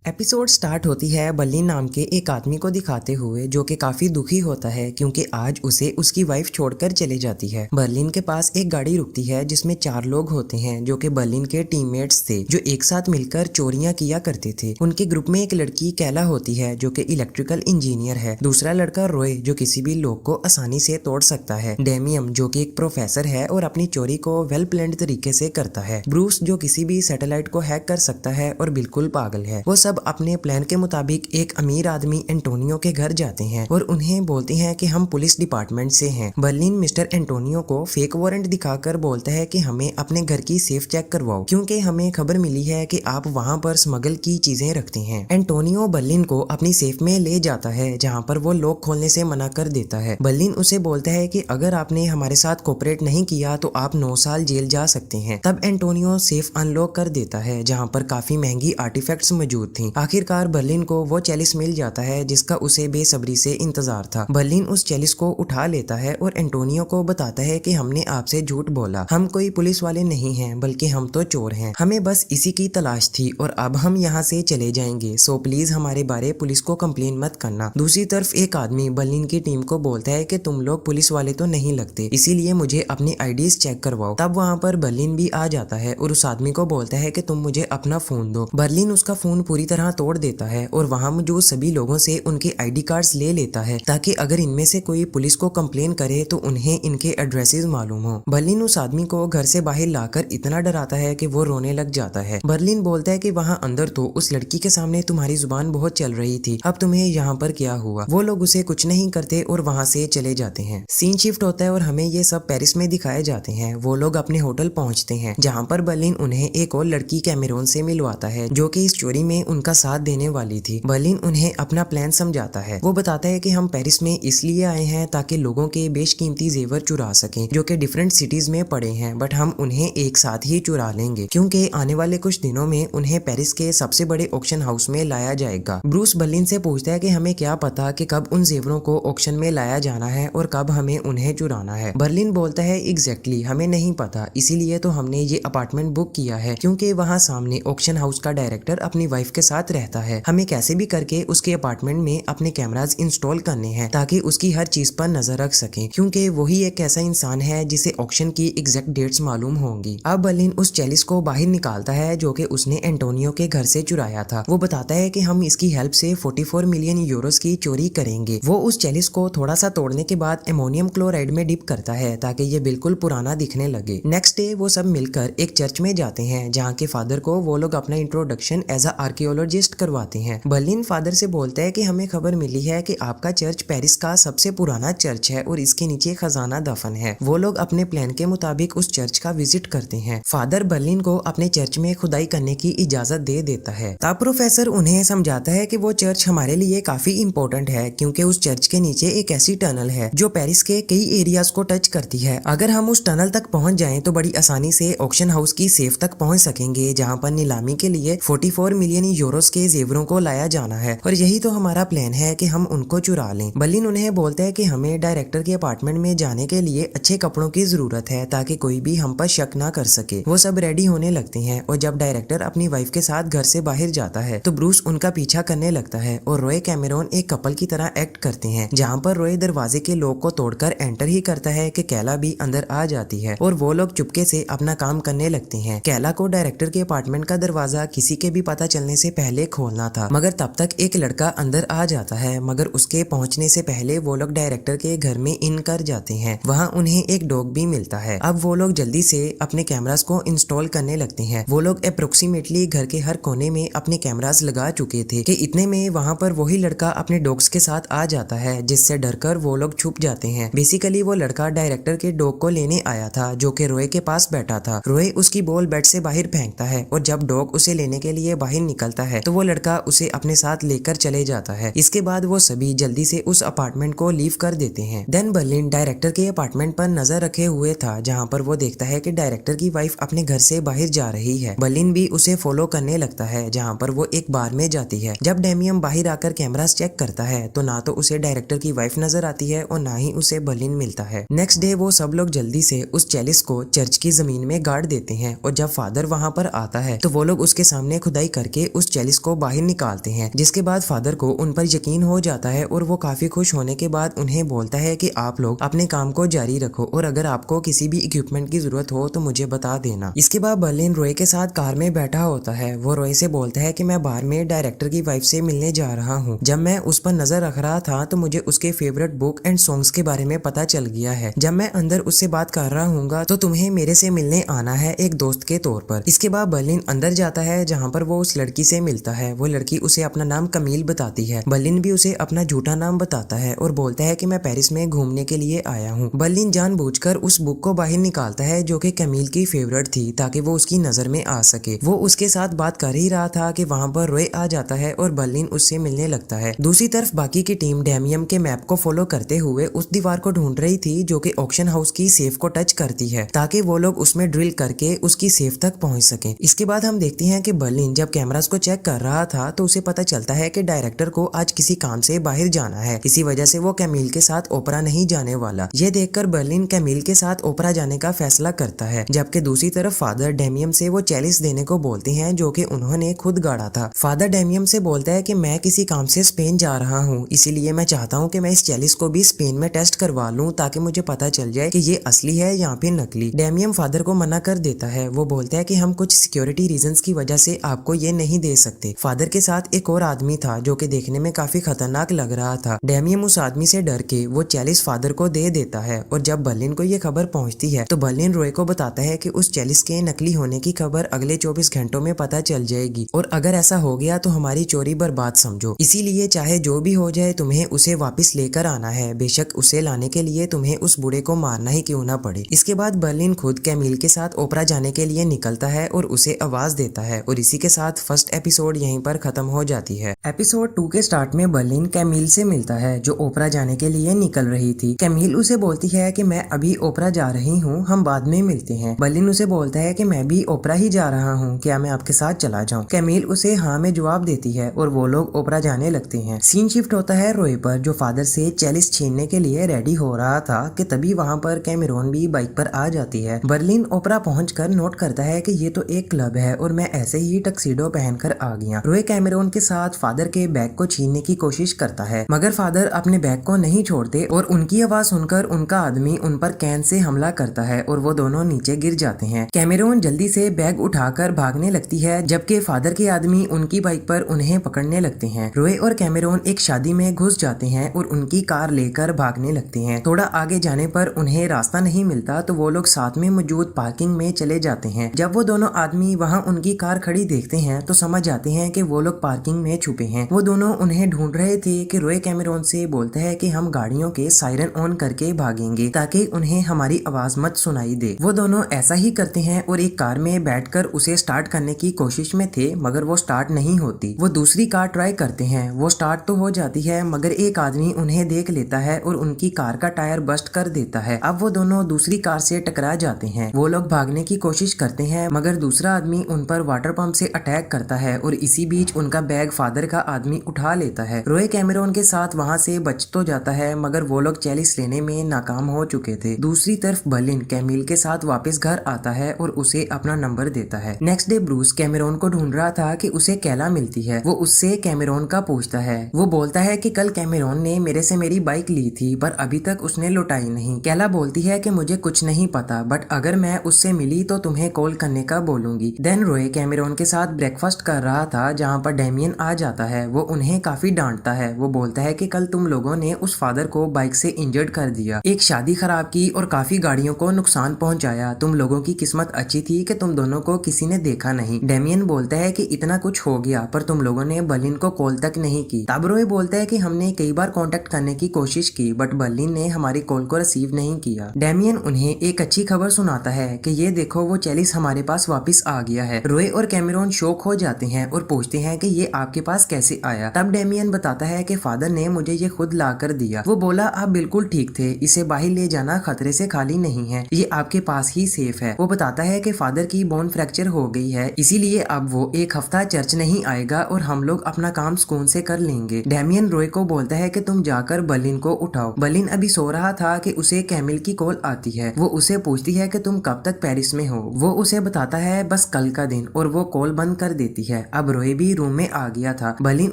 Episode start होती है Berlin नाम के एक आदमी को दिखाते हुए जो कि काफी दुखी होता है क्योंकि आज उसे उसकी वाइफ छोड़कर चले जाती है। बर्लिन के पास एक गाड़ी रुकती है जिसमें 4 लोग होते हैं जो कि बर्लिन के टीममेट्स थे जो एक साथ मिलकर चोरियां किया करते थे। उनके ग्रुप में एक लड़की कैला होती है जो कि इलेक्ट्रिकल इंजीनियर है। दूसरा लड़का रॉय जो किसी भी लोग को आसानी से तोड़ सकता है। डेमियम जो कि एक प्रोफेसर है और अपनी चोरी को वेल प्लान्ड तरीके से करता है। ब्रूस जो किसी भी सैटेलाइट को हैक कर सकता है और बिल्कुल पागल है। वो सब अपने प्लान के मुताबिक एक अमीर आदमी एंटोनियो के घर जाते हैं और उन्हें बोलते हैं कि हम पुलिस डिपार्टमेंट से हैं। बर्लिन मिस्टर एंटोनियो को फेक वारंट दिखाकर बोलता है कि हमें अपने घर की सेफ चेक करवाओ क्योंकि हमें खबर मिली है कि आप वहां पर स्मगल की चीजें रखते हैं। एंटोनियो बर्लिन को अपनी सेफ में ले जाता है जहां पर वो लॉक खोलने से मना कर देता है। बर्लिन उसे बोलता है कि अगर आपने हमारे साथ कोऑपरेट नहीं किया तो आप 9 साल जेल जा सकते हैं। तब एंटोनियो सेफ अनलॉक कर देता है जहां पर काफी महंगी आर्टिफैक्ट्स मौजूद थी। आखिरकार बर्लिन को वो चेलिस मिल जाता है जिसका उसे बेसब्री से इंतजार था। बर्लिन उस चेलिस को उठा लेता है और एंटोनियो को बताता है कि हमने आपसे झूठ बोला, हम कोई पुलिस वाले नहीं हैं बल्कि हम तो चोर हैं, हमें बस इसी की तलाश थी और अब हम यहाँ से चले जाएंगे, सो प्लीज हमारे बारे पुलिस को कंप्लेन मत करना। दूसरी तरफ एक आदमी बर्लिन की टीम को बोलता है कि तुम लोग पुलिस वाले तो नहीं लगते, इसीलिए मुझे अपनी आईडीज चेक करवाओ। तब वहाँ पर बर्लिन भी आ जाता है और उस आदमी को बोलता है कि तुम मुझे अपना फोन दो। बर्लिन उसका फोन पूरी तरह तोड़ देता है और वहां मौजूद सभी लोगों से उनके आईडी कार्ड्स ले लेता है ताकि अगर इनमें से कोई पुलिस को कंप्लेन करे तो उन्हें इनके एड्रेसेस मालूम हो। बर्लिन उस आदमी को घर से बाहर लाकर इतना डराता है कि वो रोने लग जाता है। बर्लिन बोलता है कि वहां अंदर तो उस लड़की के सामने तुम्हारी जुबान बहुत चल रही थी, अब तुम्हें यहाँ पर क्या हुआ। वो लोग उसे कुछ नहीं करते और वहां से चले जाते हैं। सीन शिफ्ट होता है और हमें ये सब पेरिस में दिखाए जाते हैं। वो लोग अपने होटल पहुंचते हैं जहाँ पर बर्लिन उन्हें एक और लड़की कैमेरोन से मिलवाता है जो कि इस चोरी में उनका साथ देने वाली थी। बर्लिन उन्हें अपना प्लान समझाता है। वो बताता है कि हम पेरिस में इसलिए आए हैं ताकि लोगों के बेशकीमती जेवर चुरा सकें जो कि डिफरेंट सिटीज में पड़े हैं, बट हम उन्हें एक साथ ही चुरा लेंगे क्योंकि आने वाले कुछ दिनों में उन्हें पेरिस के सबसे बड़े ऑक्शन हाउस में लाया जाएगा। ब्रूस बर्लिन से पूछता है कि हमें क्या पता कि कब उन जेवरों को ऑक्शन में लाया जाना है और कब हमें उन्हें चुराना है। बर्लिन बोलता है एग्जैक्टली हमें नहीं पता, इसीलिए तो हमने ये अपार्टमेंट बुक किया है क्योंकि वहाँ सामने ऑक्शन हाउस का डायरेक्टर अपनी वाइफ के साथ रहता है। हमें कैसे भी करके उसके अपार्टमेंट में अपने कैमरास इंस्टॉल करने हैं ताकि उसकी हर चीज पर नजर रख सकें क्योंकि वही एक ऐसा इंसान है जिसे ऑक्शन की एग्जैक्ट डेट्स मालूम होंगी। अब बर्लिन उस चेलिस को बाहर निकालता है जो कि उसने एंटोनियो के घर से चुराया था। वो बताता है कि हम इसकी हेल्प से 44 मिलियन यूरोस की चोरी करेंगे। वो उस चेलिस को थोड़ा सा तोड़ने के बाद अमोनियम क्लोराइड में डिप करता है ताकि ये बिल्कुल पुराना दिखने लगे। नेक्स्ट डे वो सब मिलकर एक चर्च में जाते हैं जहाँ के फादर को वो लोग अपना इंट्रोडक्शन एज अ आर्कियोलॉजिस्ट करवाते हैं। बर्लिन फादर से बोलता है कि हमें खबर मिली है कि आपका चर्च पेरिस का सबसे पुराना चर्च है और इसके नीचे खजाना दफन है। वो लोग अपने प्लान के मुताबिक उस चर्च का विजिट करते हैं। फादर बर्लिन को अपने चर्च में खुदाई करने की इजाजत दे देता है। तब प्रोफेसर उन्हें समझाता है कि वो चर्च हमारे लिए काफी इंपॉर्टेंट है क्योंकि उस चर्च के नीचे एक ऐसी टनल है जो पेरिस के कई एरियाज को टच करती है। अगर हम उस टनल तक पहुंच जाएं तो बड़ी आसानी से ऑक्शन हाउस की सेफ तक पहुंच सकेंगे जहां पर नीलामी के लिए 44 मिलियन यूरोस के जेवरों को लाया जाना है और यही तो हमारा प्लान है कि हम उनको चुरा लें। बर्लिन उन्हें बोलता है कि हमें डायरेक्टर के अपार्टमेंट में जाने के लिए अच्छे कपड़ों की जरूरत है ताकि कोई भी हम पर शक ना कर सके। वो सब रेडी होने लगते हैं और जब डायरेक्टर अपनी वाइफ के साथ घर से बाहर जाता है तो ब्रूस उनका पीछा करने लगता है और रॉय कैमेरोन एक कपल की तरह एक्ट करते हैं जहाँ पर रॉय दरवाजे के लॉक को तोड़कर एंटर ही करता है कि कैला भी अंदर आ जाती है और वो लोग चुपके से अपना काम करने लगते हैं। कैला को डायरेक्टर के अपार्टमेंट का दरवाजा किसी के भी पता चलने से पहले खोलना था मगर तब तक एक लड़का अंदर आ जाता है, मगर उसके पहुंचने से पहले वो लोग डायरेक्टर के घर में इन कर जाते हैं। वहां उन्हें एक डॉग भी मिलता है। अब वो लोग जल्दी से अपने कैमरास को इंस्टॉल करने लगते हैं। वो लोग अप्रोक्सीमेटली घर के हर कोने में अपने कैमरास लगा चुके थे कि इतने में वहां पर वही लड़का अपने डॉग्स के साथ आ जाता है जिससे डरकर वो लोग छुप जाते हैं। बेसिकली वो लड़का डायरेक्टर के डॉग को लेने आया था जो कि रॉय के पास बैठा था। रॉय उसकी बॉल बेड से बाहर फेंकता है और जब डॉग उसे लेने के लिए बाहर निकलता है तो वो लड़का उसे अपने साथ लेकर चले जाता है। इसके बाद वो सभी जल्दी से उस अपार्टमेंट को लीव कर देते हैं। देन बर्लिन डायरेक्टर के अपार्टमेंट पर नजर रखे हुए था जहाँ पर वो देखता है कि डायरेक्टर की वाइफ अपने घर से बाहर जा रही है। बर्लिन भी उसे फॉलो करने लगता है जहाँ पर वो एक बार में जाती है। जब डेमियम बाहर आकर कैमरास चेक करता है तो ना तो उसे डायरेक्टर की वाइफ नजर आती है और ना ही उसे बर्लिन मिलता है। नेक्स्ट डे वो सब लोग जल्दी से उस चेलिस को चर्च की जमीन में गाड़ देते हैं और जब फादर वहाँ पर आता है तो वो लोग उसके सामने खुदाई करके उस चेलिस को बाहर निकालते हैं, जिसके बाद फादर को उन पर यकीन हो जाता है और वो काफी खुश होने के बाद उन्हें बोलता है कि आप लोग अपने काम को जारी रखो और अगर आपको किसी भी इक्विपमेंट की जरूरत हो तो मुझे बता देना। इसके बाद बर्लिन रॉय के साथ कार में बैठा होता है। वो रॉय से बोलता है कि मैं बाहर में डायरेक्टर की वाइफ से मिलने जा रहा हूँ। जब मैं उस पर नजर रख रहा था तो मुझे उसके फेवरेट बुक एंड सॉन्ग्स के बारे में पता चल गया है। जब मैं अंदर उससे बात कर रहा हूँ तो तुम्हें मेरे से मिलने आना है एक दोस्त के तौर पर। इसके बाद बर्लिन अंदर जाता है जहाँ पर वो उस लड़की से मिलता है। वो लड़की उसे अपना नाम कमील बताती है। बर्लिन भी उसे अपना झूठा नाम बताता है और बोलता है कि मैं पेरिस में घूमने के लिए आया हूँ। बर्लिन जानबूझकर उस बुक को बाहर निकालता है जो कि कमील की फेवरेट थी ताकि वो उसकी नजर में आ सके। वो उसके साथ बात कर ही रहा था कि वहाँ पर रॉय आ जाता है और बर्लिन उससे मिलने लगता है। दूसरी तरफ बाकी की टीम डेमियम के मैप को फॉलो करते हुए उस दीवार को ढूंढ रही थी जो कि ऑक्शन हाउस की सेफ को टच करती है ताकि वो लोग उसमें ड्रिल करके उसकी सेफ तक पहुंच सके। इसके बाद हम देखते हैं कि बर्लिन जब कैमरास को चेक कर रहा था तो उसे पता चलता है कि डायरेक्टर को आज किसी काम से बाहर जाना है। इसी वजह से वो कैमिल के साथ ओपरा नहीं जाने वाला। ये देखकर बर्लिन कैमिल के साथ ओपरा जाने का फैसला करता है, जबकि दूसरी तरफ फादर डेमियम से वो चेलिस देने को बोलते हैं जो कि उन्होंने खुद गाड़ा था। फादर डेमियम से बोलता है कि मैं किसी काम से स्पेन जा रहा हूँ, इसीलिए मैं चाहता हूँ कि मैं इस चेलिस को भी स्पेन में टेस्ट करवा लूँ ताकि मुझे पता चल जाए कि ये असली है या फिर नकली। डेमियम फादर को मना कर देता है। वो बोलता है कि हम कुछ सिक्योरिटी रीजंस की वजह से आपको ये नहीं दे सकते। फादर के साथ एक और आदमी था जो कि देखने में काफी खतरनाक लग रहा था। डेमियम उस आदमी से डर के वो चेलिस फादर को दे देता है और जब बर्लिन को ये खबर पहुंचती है तो बर्लिन रॉय को बताता है कि उस चेलिस के नकली होने की खबर अगले 24 घंटों में पता चल जाएगी और अगर ऐसा हो गया तो हमारी चोरी बर्बाद समझो। इसीलिए चाहे जो भी हो जाए तुम्हें उसे वापस लेकर आना है, बेशक उसे लाने के लिए तुम्हें उस बूढ़े को मारना ही क्यों ना पड़े। इसके बाद बर्लिन खुद कैमिल के साथ ओपरा जाने के लिए निकलता है और उसे आवाज देता है और इसी के साथ फर्स्ट एपिसोड यहीं पर खत्म हो जाती है। एपिसोड 2 के स्टार्ट में बर्लिन कैमिल से मिलता है जो ओपरा जाने के लिए निकल रही थी। कैमिल उसे बोलती है कि मैं अभी ओपरा जा रही हूँ, हम बाद में मिलते हैं। बर्लिन उसे बोलता है कि मैं भी ओपरा ही जा रहा हूँ, क्या मैं आपके साथ चला जाऊँ। कैमिल उसे हाँ में जवाब देती है और वो लोग ओपरा जाने लगते हैं। सीन शिफ्ट होता है रॉय पर जो फादर से चेलिस छीनने के लिए रेडी हो रहा था कि तभी वहाँ पर कैमेरोन भी बाइक पर आ जाती है। बर्लिन ओपरा पहुंचकर नोट करता है कि ये तो एक क्लब है और मैं ऐसे ही टक्सीडो पहनकर आ गया। रॉय कैमेरोन के साथ फादर के बैग को छीनने की कोशिश करता है मगर फादर अपने बैग को नहीं छोड़ते और उनकी आवाज सुनकर उनका आदमी उन पर कैन से हमला करता है और वो दोनों नीचे गिर जाते हैं। कैमेरोन जल्दी से बैग उठाकर भागने लगती है जबकि फादर के आदमी उनकी बाइक पर उन्हें पकड़ने लगते हैं। रॉय और कैमेरोन एक शादी में घुस जाते हैं और उनकी कार लेकर भागने लगते हैं। थोड़ा आगे जाने पर उन्हें रास्ता नहीं मिलता तो वो लोग साथ में मौजूद पार्किंग में चले जाते हैं। जब वो दोनों आदमी वहाँ उनकी कार खड़ी देखते हैं तो समझ जाते हैं कि वो लोग पार्किंग में छुपे हैं। वो दोनों उन्हें ढूंढ रहे थे कि रॉय कैमेरोन से बोलता है कि हम गाड़ियों के सायरन ऑन करके भागेंगे ताकि उन्हें हमारी आवाज मत सुनाई दे। वो दोनों ऐसा ही करते हैं और एक कार में बैठकर उसे स्टार्ट करने की कोशिश में थे मगर वो स्टार्ट नहीं होती। वो दूसरी कार ट्राई करते हैं, वो स्टार्ट तो हो जाती है मगर एक आदमी उन्हें देख लेता है और उनकी कार का टायर बस्ट कर देता है। अब वो दोनों दूसरी कार से टकरा जाते हैं। वो लोग भागने की कोशिश करते हैं मगर दूसरा आदमी उन पर वाटर पंप से अटैक करता है और इसी बीच उनका बैग फादर का आदमी उठा लेता है। रॉय कैमेरोन के साथ वहाँ से बच तो जाता है मगर वो लोग चेलिस लेने में नाकाम हो चुके थे। दूसरी तरफ बर्लिन कैमिल के साथ वापस घर आता है और उसे अपना नंबर देता है। नेक्स्ट डे ब्रूस कैमेरोन को ढूंढ रहा था कि उसे कैला मिलती है। वो उससे कैमेरोन का पूछता है। वो बोलता है कि कल कैमेरोन ने मेरे से मेरी बाइक ली थी पर अभी तक उसने लौटाई नहीं। कैला बोलती है कि मुझे कुछ नहीं पता बट अगर मैं उससे मिली तो तुम्हें कॉल करने का बोलूंगी। देन रॉय कैमेरोन के साथ ब्रेकफास्ट कर रहा था जहाँ पर डेमियन आ जाता है। वो उन्हें काफी डांटता है। वो बोलता है कि कल तुम लोगों ने उस फादर को बाइक से इंजर्ड कर दिया, एक शादी खराब की और काफी गाड़ियों को नुकसान पहुंचाया। तुम लोगों की किस्मत अच्छी थी कि तुम दोनों को किसी ने देखा नहीं। डेमियन बोलता है कि इतना कुछ हो गया पर तुम लोगों ने बर्लिन को कॉल तक नहीं की। तब रॉय बोलता है कि हमने कई बार कांटेक्ट करने की कोशिश की बट बर्लिन ने हमारी कॉल को रिसीव नहीं किया। डेमियन उन्हें एक अच्छी खबर सुनाता है कि ये देखो वो चेलिस हमारे पास वापस आ गया है। रॉय और कैमेरोन शॉक हो जाते हैं और पूछते हैं कि ये आपके पास कैसे आया। तब डेमियन बताता है कि फादर ने मुझे ये खुद ला कर दिया। वो बोला आप बिल्कुल ठीक थे, इसे बाहर ले जाना खतरे से खाली नहीं है, ये आपके पास ही सेफ है। वो बताता है कि फादर की बोन फ्रैक्चर हो गई है इसीलिए अब वो एक हफ्ता चर्च नहीं आएगा और हम लोग अपना काम सुकून से कर लेंगे। डेमियन रॉय को बोलता है कि तुम जाकर बर्लिन को उठाओ। बर्लिन अभी सो रहा था कि उसे कैमिल की कॉल आती है। वो उसे पूछती है कि तुम कब तक पेरिस में हो। वो उसे बताता है बस कल का दिन और वो कॉल बंद कर देती है। अब रोय भी रूम में आ गया था। बर्लिन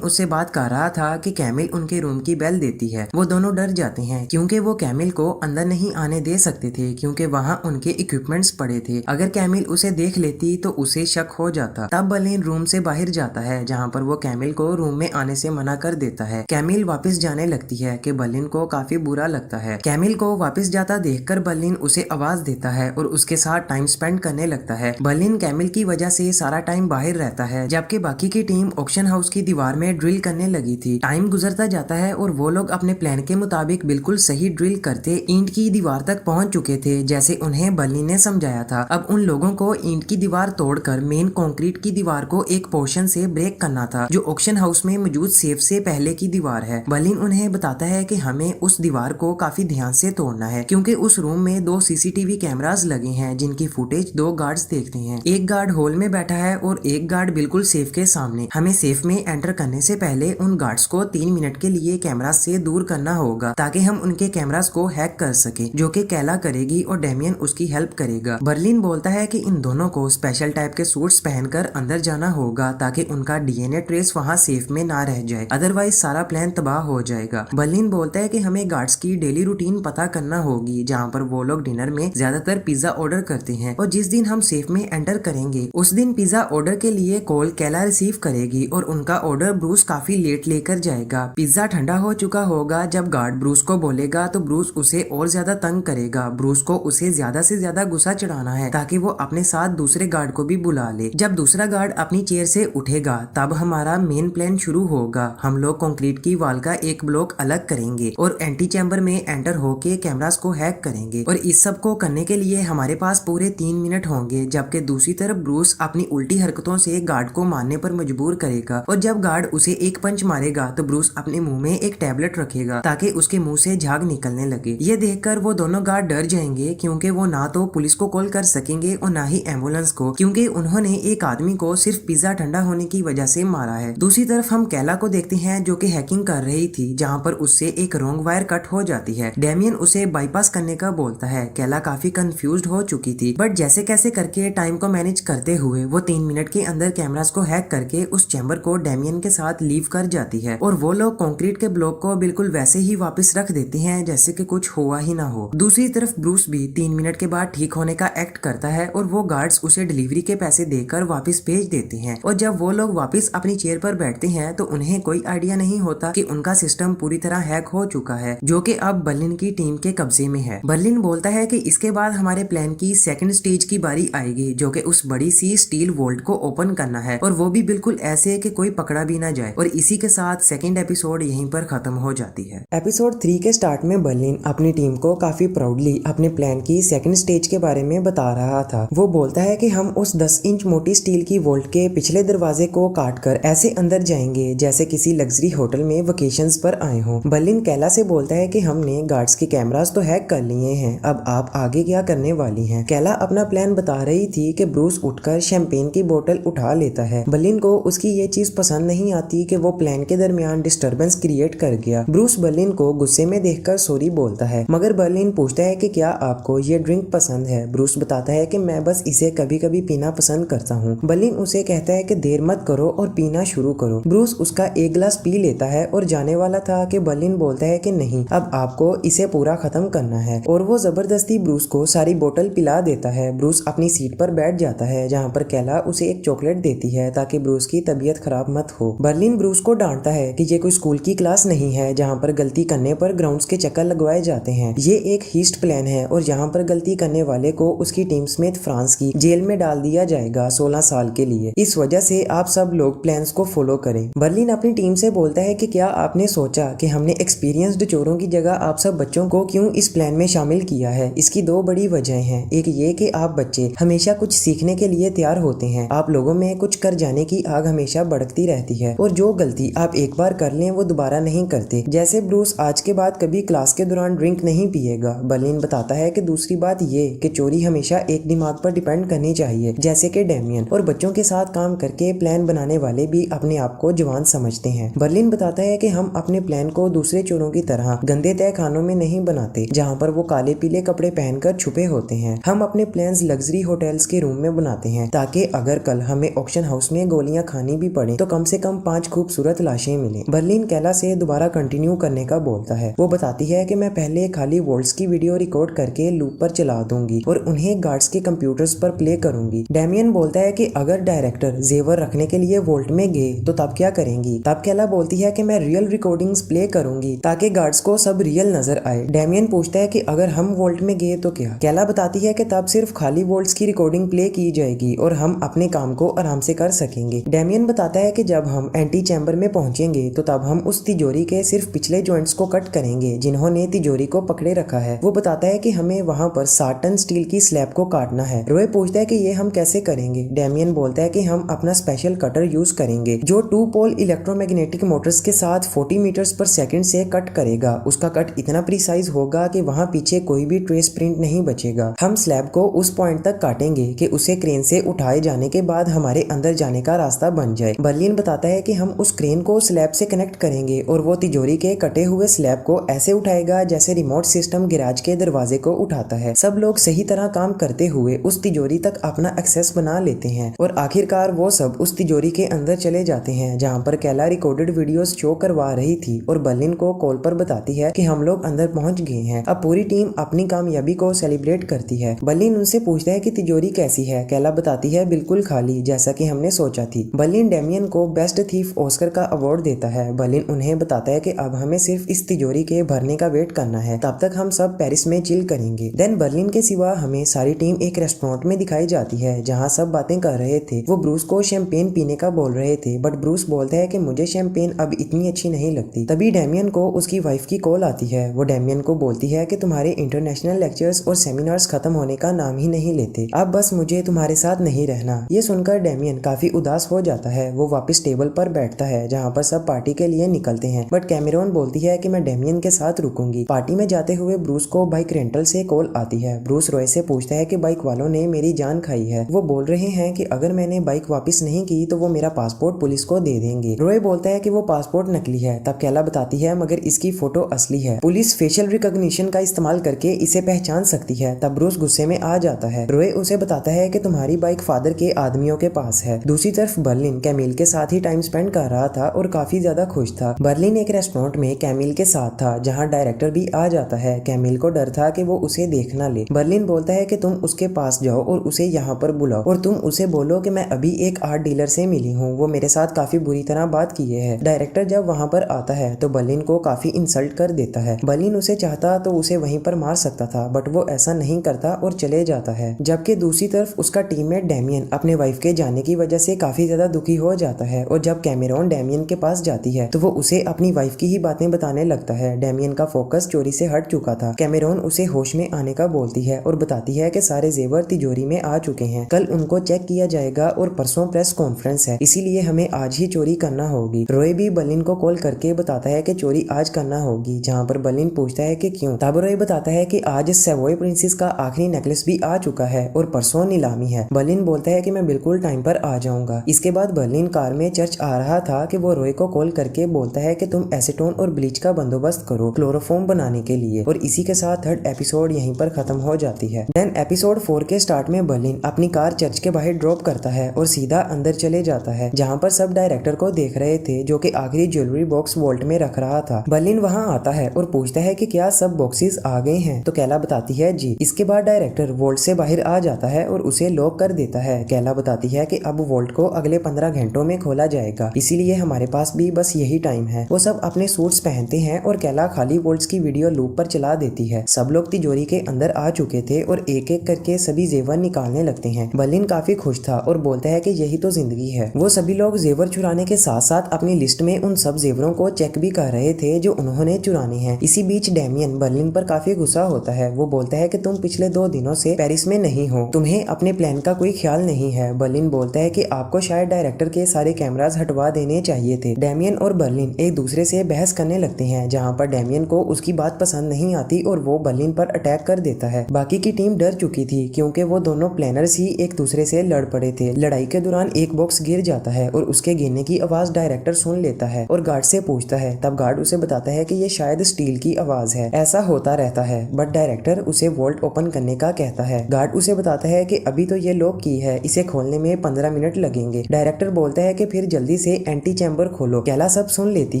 उससे बात कर रहा था कि कैमिल उनके रूम की बेल देती है। वो दोनों डर जाते हैं क्योंकि वो कैमिल को अंदर नहीं आने दे सकते थे क्योंकि वहाँ उनके इक्विपमेंट्स पड़े थे। अगर कैमिल उसे देख लेती तो उसे शक हो जाता। तब बर्लिन रूम से बाहर जाता है जहाँ पर वो कैमिल को रूम में आने से मना कर देता है। कैमिल वापस जाने लगती है कि बर्लिन को काफी बुरा लगता है। कैमिल को वापस जाता देखकर बर्लिन उसे आवाज देता है और उसके साथ टाइम स्पेंड करने लगता है। बर्लिन कैमिल की वजह से सारा टाइम बाहर रहता है जबकि बाकी की टीम ऑक्शन हाउस की दीवार में ड्रिल करने लगी थी। टाइम गुजरता जाता है और वो लोग अपने प्लान के मुताबिक बिल्कुल सही ड्रिल करते ईंट की दीवार तक पहुंच चुके थे जैसे उन्हें बर्लिन ने समझाया था। अब उन लोगों को ईंट की दीवार तोड़कर मेन कंक्रीट की दीवार को एक पोर्शन से ब्रेक करना था जो ऑक्शन हाउस में मौजूद सेफ से पहले की दीवार है। बर्लिन उन्हें बताता है कि हमें उस दीवार को काफी ध्यान से तोड़ना है क्योंकि उस रूम में 2 सीसीटीवी कैमरास लगे हैं जिनकी फुटेज 2 गार्ड्स देखते हैं। एक गार्ड हॉल में बैठा है और एक गार्ड बिल्कुल सेफ के सामने। हमें सेफ में एंटर करने से पहले उन गार्ड्स को 3 मिनट के लिए कैमरा से दूर करना होगा ताकि हम उनके कैमरास को हैक कर सके, जो कि कैला करेगी और डेमियन उसकी हेल्प करेगा। बर्लिन बोलता है कि इन दोनों को स्पेशल टाइप के सूट्स पहनकर अंदर जाना होगा ताकि उनका डीएनए ट्रेस वहाँ सेफ में ना रह जाए, अदरवाइज सारा प्लान तबाह हो जाएगा। बर्लिन बोलता है कि हमें गार्ड्स की डेली रूटीन पता करना होगी जहाँ पर वो लोग डिनर में ज्यादातर पिज्जा ऑर्डर करते हैं और जिस दिन हम सेफ में एंटर करेंगे उस दिन पिज्जा ऑर्डर के लिए कॉल कैला रिसीव करेगी और उनका ऑर्डर ब्रूस काफी लेट लेकर जाएगा। पिज्जा ठंडा हो चुका होगा जब गार्ड ब्रूस को बोलेगा तो ब्रूस उसे और ज्यादा तंग करेगा। ब्रूस को उसे ज्यादा से ज्यादा गुस्सा चढ़ाना है ताकि वो अपने साथ दूसरे गार्ड को भी बुला ले। जब दूसरा गार्ड अपनी चेयर से उठेगा तब हमारा मेन प्लान शुरू होगा। हम लोग कंक्रीट की वॉल का एक ब्लॉक अलग करेंगे और एंटी चैम्बर में एंटर होके कैमरास को हैक करेंगे और इस सब को करने के लिए हमारे पास पूरे 3 मिनट होंगे। जबकि दूसरी तरफ ब्रूस अपनी उल्टी हरकतों से गार्ड को मारने पर मजबूर करेगा और जब गार्ड उसे एक पंच मारेगा तो ब्रूस अपने मुंह में एक टैबलेट रखेगा ताकि उसके मुंह से झाग निकलने लगे। ये देखकर वो दोनों गार्ड डर जाएंगे क्योंकि वो ना तो पुलिस को कॉल कर सकेंगे और ना ही एम्बुलेंस को, क्योंकि उन्होंने एक आदमी को सिर्फ पिज्जा ठंडा होने की वजह से मारा है। दूसरी तरफ हम कैला को देखते हैं जो कि हैकिंग कर रही थी जहाँ पर उससे एक रॉन्ग वायर कट हो जाती है। डेमियन उसे बाईपास करने का बोलता है। कैला काफी कंफ्यूज्ड हो चुकी थी बट जैसे कैसे करके टाइम को मैनेज करते हुए वो 3 मिनट के अंदर कैमरास को हैक करके उस चैम्बर को डेमियन के साथ लीव कर जाती है और वो लोग कंक्रीट के ब्लॉक को बिल्कुल वैसे ही वापस रख देते हैं जैसे कि कुछ हुआ ही ना हो। दूसरी तरफ ब्रूस भी 3 मिनट के बाद ठीक होने का एक्ट करता है और वो गार्ड्स उसे डिलीवरी के पैसे देकर वापस भेज देते हैं और जब वो लोग वापस अपनी चेयर पर बैठते हैं तो उन्हें कोई आइडिया नहीं होता कि उनका सिस्टम पूरी तरह हैक हो चुका है जो कि अब बर्लिन की टीम के कब्जे में है। बर्लिन बोलता है कि इसके बाद हमारे प्लान की सेकंड स्टेज की बारी आएगी जो कि उस बड़ी सी स्टील वोल्ट को ओपन करना है और वो भी बिल्कुल ऐसे कि कोई पकड़ा भी ना जाए। और इसी के साथ सेकंड एपिसोड यहीं पर खत्म हो जाती है। एपिसोड 3 के स्टार्ट में बर्लिन अपनी टीम को काफी प्राउडली अपने प्लान की सेकंड स्टेज के बारे में बता रहा था। वो बोलता है कि हम उस 10 इंच मोटी स्टील की वोल्ट के पिछले दरवाजे को काटकर ऐसे अंदर जाएंगे जैसे किसी लग्जरी होटल में वेकेशंस पर आए हों। बर्लिन कैला से बोलता है कि हमने गार्ड्स के कैमरास तो हैक कर लिए हैं, अब आप आगे क्या करने वाली हैं। कैला अपना प्लान बता रही थी कि ब्रूस उठकर शैंपेन की बोतल उठा लेता है। बर्लिन को उसकी ये चीज पसंद नहीं आती कि वो प्लान के दरमियान डिस्टर्बेंस क्रिएट कर गया। ब्रूस बर्लिन को गुस्से में देखकर सॉरी बोलता है मगर बर्लिन पूछता है कि क्या आपको ये ड्रिंक पसंद है। ब्रूस बताता है कि मैं बस इसे कभी कभी पीना पसंद करता हूँ। बर्लिन उसे कहता है कि देर मत करो और पीना शुरू करो। ब्रूस उसका एक गिलास पी लेता है और जाने वाला था कि बर्लिन बोलता है कि नहीं, अब आपको इसे पूरा खत्म करना है और वो जबरदस्ती ब्रूस को सारी बोतल पिला देता है। ब्रूस अपनी सीट पर बैठ जाता है जहाँ पर कैला उसे एक चॉकलेट देती है ताकि ब्रूस की तबीयत खराब मत हो। बर्लिन ब्रूस को डांटता है कि ये कोई स्कूल की क्लास नहीं है जहाँ पर गलती करने पर ग्राउंड्स के चक्कर लगवाए जाते हैं। ये एक हीस्ट प्लान है और यहाँ पर गलती करने वाले को उसकी टीम समेत फ्रांस की जेल में डाल दिया जाएगा 16 साल के लिए। इस वजह से आप सब लोग प्लान्स को फॉलो करें। बर्लिन अपनी टीम से बोलता है कि क्या आपने सोचा कि हमने एक्सपीरियंस्ड चोरों की जगह आप सब बच्चों को क्यों इस प्लान में शामिल किया है। इसकी 2 बड़ी वजह हैं। एक ये कि आप बच्चे हमेशा कुछ सीखने के लिए तैयार होते हैं। आप लोगों में कुछ कर जाने की आग हमेशा भड़कती रहती है और जो गलती आप एक बार कर लें वो दोबारा नहीं करते। जैसे ब्रूस आज के बाद कभी क्लास के दौरान ड्रिंक नहीं पिएगा। बर्लिन बताता है कि दूसरी बात ये कि चोरी हमेशा एक दिमाग पर डिपेंड करनी चाहिए जैसे कि डेमियन, और बच्चों के साथ काम करके प्लान बनाने वाले भी अपने आप को जवान समझते हैं। बर्लिन बताता है कि हम अपने प्लान को दूसरे चोरों की तरह गंदे तय खानों में नहीं बनाते जहाँ पर वो काले पीले कपड़े पहनकर छुपे होते हैं। हम अपने प्लान्स लग्जरी होटल्स के रूम में बनाते हैं ताकि अगर कल हमें ऑक्शन हाउस हाउस में गोलियां खानी भी पड़े तो कम से कम 5 खूबसूरत लाशें मिले। बर्लिन कैला से दोबारा कंटिन्यू करने का बोलता है। वो बताती है कि मैं पहले खाली वोल्ट्स की वीडियो रिकॉर्ड करके लूप पर चला दूंगी और उन्हें गार्ड्स के कंप्यूटर्स पर प्ले करूंगी। डेमियन बोलता है कि अगर डायरेक्टर जेवर रखने के लिए वोल्ट में गए तो तब क्या करेंगी। तब कैला बोलती है कि मैं रियल रिकॉर्डिंग्स प्ले करूंगी ताकि गार्ड्स को सब रियल नजर आए। डेमियन पूछता है कि अगर हम वोल्ट में गए तो क्या। कैला बताती है कि तब सिर्फ खाली वोल्ट्स की रिकॉर्डिंग प्ले की जाएगी और हम अपने काम को आराम से कर सकेंगे। डेमियन बताता है कि जब हम एंटी चैम्बर में पहुंचेंगे तो तब हम उस तिजोरी के सिर्फ पिछले जॉइंट्स को कट करेंगे जिन्होंने तिजोरी को पकड़े रखा है। वो बताता है कि हमें वहां पर 60 टन स्टील की स्लैब को काटना है। रॉय पूछता है कि ये हम कैसे करेंगे। डेमियन बोलता है कि हम अपना स्पेशल कटर यूज करेंगे जो 2 पोल इलेक्ट्रोमैग्नेटिक मोटर्स के साथ 40 मीटर्स पर सेकंड से कट करेगा। उसका कट इतना प्रिसाइज होगा कि वहां पीछे कोई भी ट्रेस प्रिंट नहीं बचेगा। हम स्लैब को उस पॉइंट तक काटेंगे कि उसे क्रेन से उठाए जाने के बाद हमारे अंदर जाने का रास्ता बन जाए। बर्लिन बताता है कि हम उस क्रेन को स्लैब से कनेक्ट करेंगे और वो तिजोरी के कटे हुए स्लैब को ऐसे उठाएगा जैसे रिमोट सिस्टम गैराज के दरवाजे को उठाता है। सब लोग सही तरह काम करते हुए उस तिजोरी तक अपना एक्सेस बना लेते हैं और आखिरकार वो सब उस तिजोरी के अंदर चले जाते हैं जहाँ पर कैला रिकॉर्डेड वीडियोस शो करवा रही थी और बर्लिन को कॉल पर बताती है कि हम लोग अंदर पहुंच गए हैं। अब पूरी टीम अपनी कामयाबी को सेलिब्रेट करती है। बर्लिन उनसे पूछता है कि तिजोरी कैसी है। कैला बताती है बिल्कुल खाली जैसा कि हमने सोचा थी। बर्लिन डेमियन को बेस्ट थीफ ऑस्कर का अवार्ड देता है। बर्लिन उन्हें बताता है कि अब हमें सिर्फ इस तिजोरी के भरने का वेट करना है, तब तक हम सब पेरिस में चिल करेंगे। देन बर्लिन के सिवा हमें सारी टीम एक रेस्टोरेंट में दिखाई जाती है जहाँ सब बातें कर रहे थे। वो ब्रूस को शैंपेन पीने का बोल रहे थे बट ब्रूस बोलता है कि मुझे शैंपेन अब इतनी अच्छी नहीं लगती। तभी डेमियन को उसकी वाइफ की कॉल आती है। वो डेमियन को बोलती है कि तुम्हारे इंटरनेशनल लेक्चर्स और सेमिनार्स खत्म होने का नाम ही नहीं लेते, अब बस मुझे तुम्हारे साथ नहीं रहना। ये सुनकर डेमियन काफी उदास हो जाता है। वो वापस टेबल पर बैठता है जहाँ पर सब पार्टी के लिए निकलते हैं बट कैमेरॉन बोलती है कि मैं डेमियन के साथ रुकूंगी। पार्टी में जाते हुए ब्रूस को बाइक रेंटल से कॉल आती है। ब्रूस रॉय से पूछता है कि बाइक वालों ने मेरी जान खाई है। वो बोल रहे हैं कि अगर मैंने बाइक वापस नहीं की तो वो मेरा पासपोर्ट पुलिस को दे देंगे। रॉय बोलता है कि वो पासपोर्ट नकली है। तब कैला बताती है मगर इसकी फोटो असली है, पुलिस फेशियल रिकॉग्निशन का इस्तेमाल करके इसे पहचान सकती है। तब ब्रूस गुस्से में आ जाता है। रॉय उसे बताता है कि तुम्हारी बाइक फादर के आदमियों के पास है। दूसरी तरफ बर्लिन कैमिल के साथ ही टाइम स्पेंड कर रहा था और काफी ज्यादा खुश था। बर्लिन एक रेस्टोरेंट में कैमिल के साथ था जहाँ डायरेक्टर भी आ जाता है। कैमिल को डर था कि वो उसे देख ना ले। बर्लिन बोलता है कि तुम उसके पास जाओ और उसे यहाँ पर बुलाओ और तुम उसे बोलो कि मैं अभी एक आर्ट डीलर से मिली हूँ, वो मेरे साथ काफी बुरी तरह बात किए है। डायरेक्टर जब वहाँ पर आता है तो बर्लिन को काफी इंसल्ट कर देता है। बर्लिन उसे चाहता तो उसे वहीं पर मार सकता था बट वो ऐसा नहीं करता और चले जाता है। जबकि दूसरी तरफ उसका टीममेट डेमियन अपने वाइफ के जाने की वजह से काफी ज्यादा दुखी हो जाता है और जब कैमेरॉन डेमियन के पास जाती है तो वो उसे अपनी वाइफ की ही बातें बताने लगता है। डेमियन का फोकस चोरी से हट चुका था। कैमेरॉन उसे होश में आने का बोलती है और बताती है कि सारे जेवर तिजोरी में आ चुके हैं, कल उनको चेक किया जाएगा और परसों प्रेस कॉन्फ्रेंस है, इसीलिए हमें आज ही चोरी करना होगी। रॉय भी बर्लिन को कॉल करके बताता है कि चोरी आज करना होगी, जहाँ पर बर्लिन पूछता है कि क्यों। तब रॉय बताता है कि आज सेवोय प्रिंसेस का आखिरी नेकलेस भी आ चुका है और परसों नीलामी है। बर्लिन बोलता है कि मैं बिल्कुल टाइम पर आ जाऊंगा। इसके बाद बर्लिन कार में चर्च आ रहा था कि वो रॉय को कॉल करके बोलता है कि तुम एसीटोन और ब्लीच का बंदोबस्त करो क्लोरोफॉर्म बनाने के लिए। और इसी के साथ थर्ड एपिसोड यहीं पर खत्म हो जाती है। देन एपिसोड 4 के स्टार्ट में बर्लिन अपनी कार चर्च के बाहर ड्रॉप करता है और सीधा अंदर चले जाता है जहाँ पर सब डायरेक्टर को देख रहे थे जो कि आखिरी ज्वेलरी बॉक्स वॉल्ट में रख रहा था। बर्लिन वहाँ आता है और पूछता है कि क्या सब बॉक्सेस आ गए हैं, तो कैला बताती है जी। इसके बाद डायरेक्टर वॉल्ट से बाहर आ जाता है और उसे लॉक कर देता है। कैला बताती है कि अब वॉल्ट को अगले 15 घंटों में खोला जाएगा, इसीलिए हमारे पास भी बस यही टाइम है। वो सब अपने सूट्स पहनते हैं और कैला खाली वॉल्ट्स की वीडियो लूप पर चला देती है। सब लोग तिजोरी के अंदर आ चुके थे और एक एक करके सभी जेवर निकालने लगते हैं। बर्लिन काफी खुश था और बोलता है कि यही तो जिंदगी है। वो सभी लोग जेवर चुराने के साथ साथ अपनी लिस्ट में उन सब जेवरों को चेक भी कर रहे थे जो उन्होंने चुराने हैं। इसी बीच डेमियन बर्लिन पर काफी गुस्सा होता है। वो बोलता है कि तुम पिछले 2 दिनों से पेरिस में नहीं हो, तुम्हें अपने प्लान का कोई ख्याल नहीं है। बर्लिन बोलता है कि आपको शायद डायरेक्टर के सारे कैमरास हटवा देने चाहिए थे। डेमियन और बर्लिन एक दूसरे से बहस करने लगते हैं जहाँ पर डेमियन को उसकी बात पसंद नहीं आती और वो बर्लिन पर अटैक कर देता है। बाकी की टीम डर चुकी थी क्योंकि वो दोनों प्लानर्स ही एक दूसरे से लड़ पड़े थे। लड़ाई के दौरान एक बॉक्स गिर जाता है और उसके गिरने की आवाज डायरेक्टर सुन लेता है और गार्ड से पूछता है। तब गार्ड उसे बताता है कि ये शायद स्टील की आवाज है, ऐसा होता रहता है। बट डायरेक्टर उसे वॉल्ट ओपन करने का कहता है। गार्ड उसे बताता है कि अभी तो ये लॉक की है, इसे खोलने में 15 मिनट मिनट लगेंगे। डायरेक्टर बोलता है कि फिर जल्दी से एंटी चैम्बर खोलो। कैला सब सुन लेती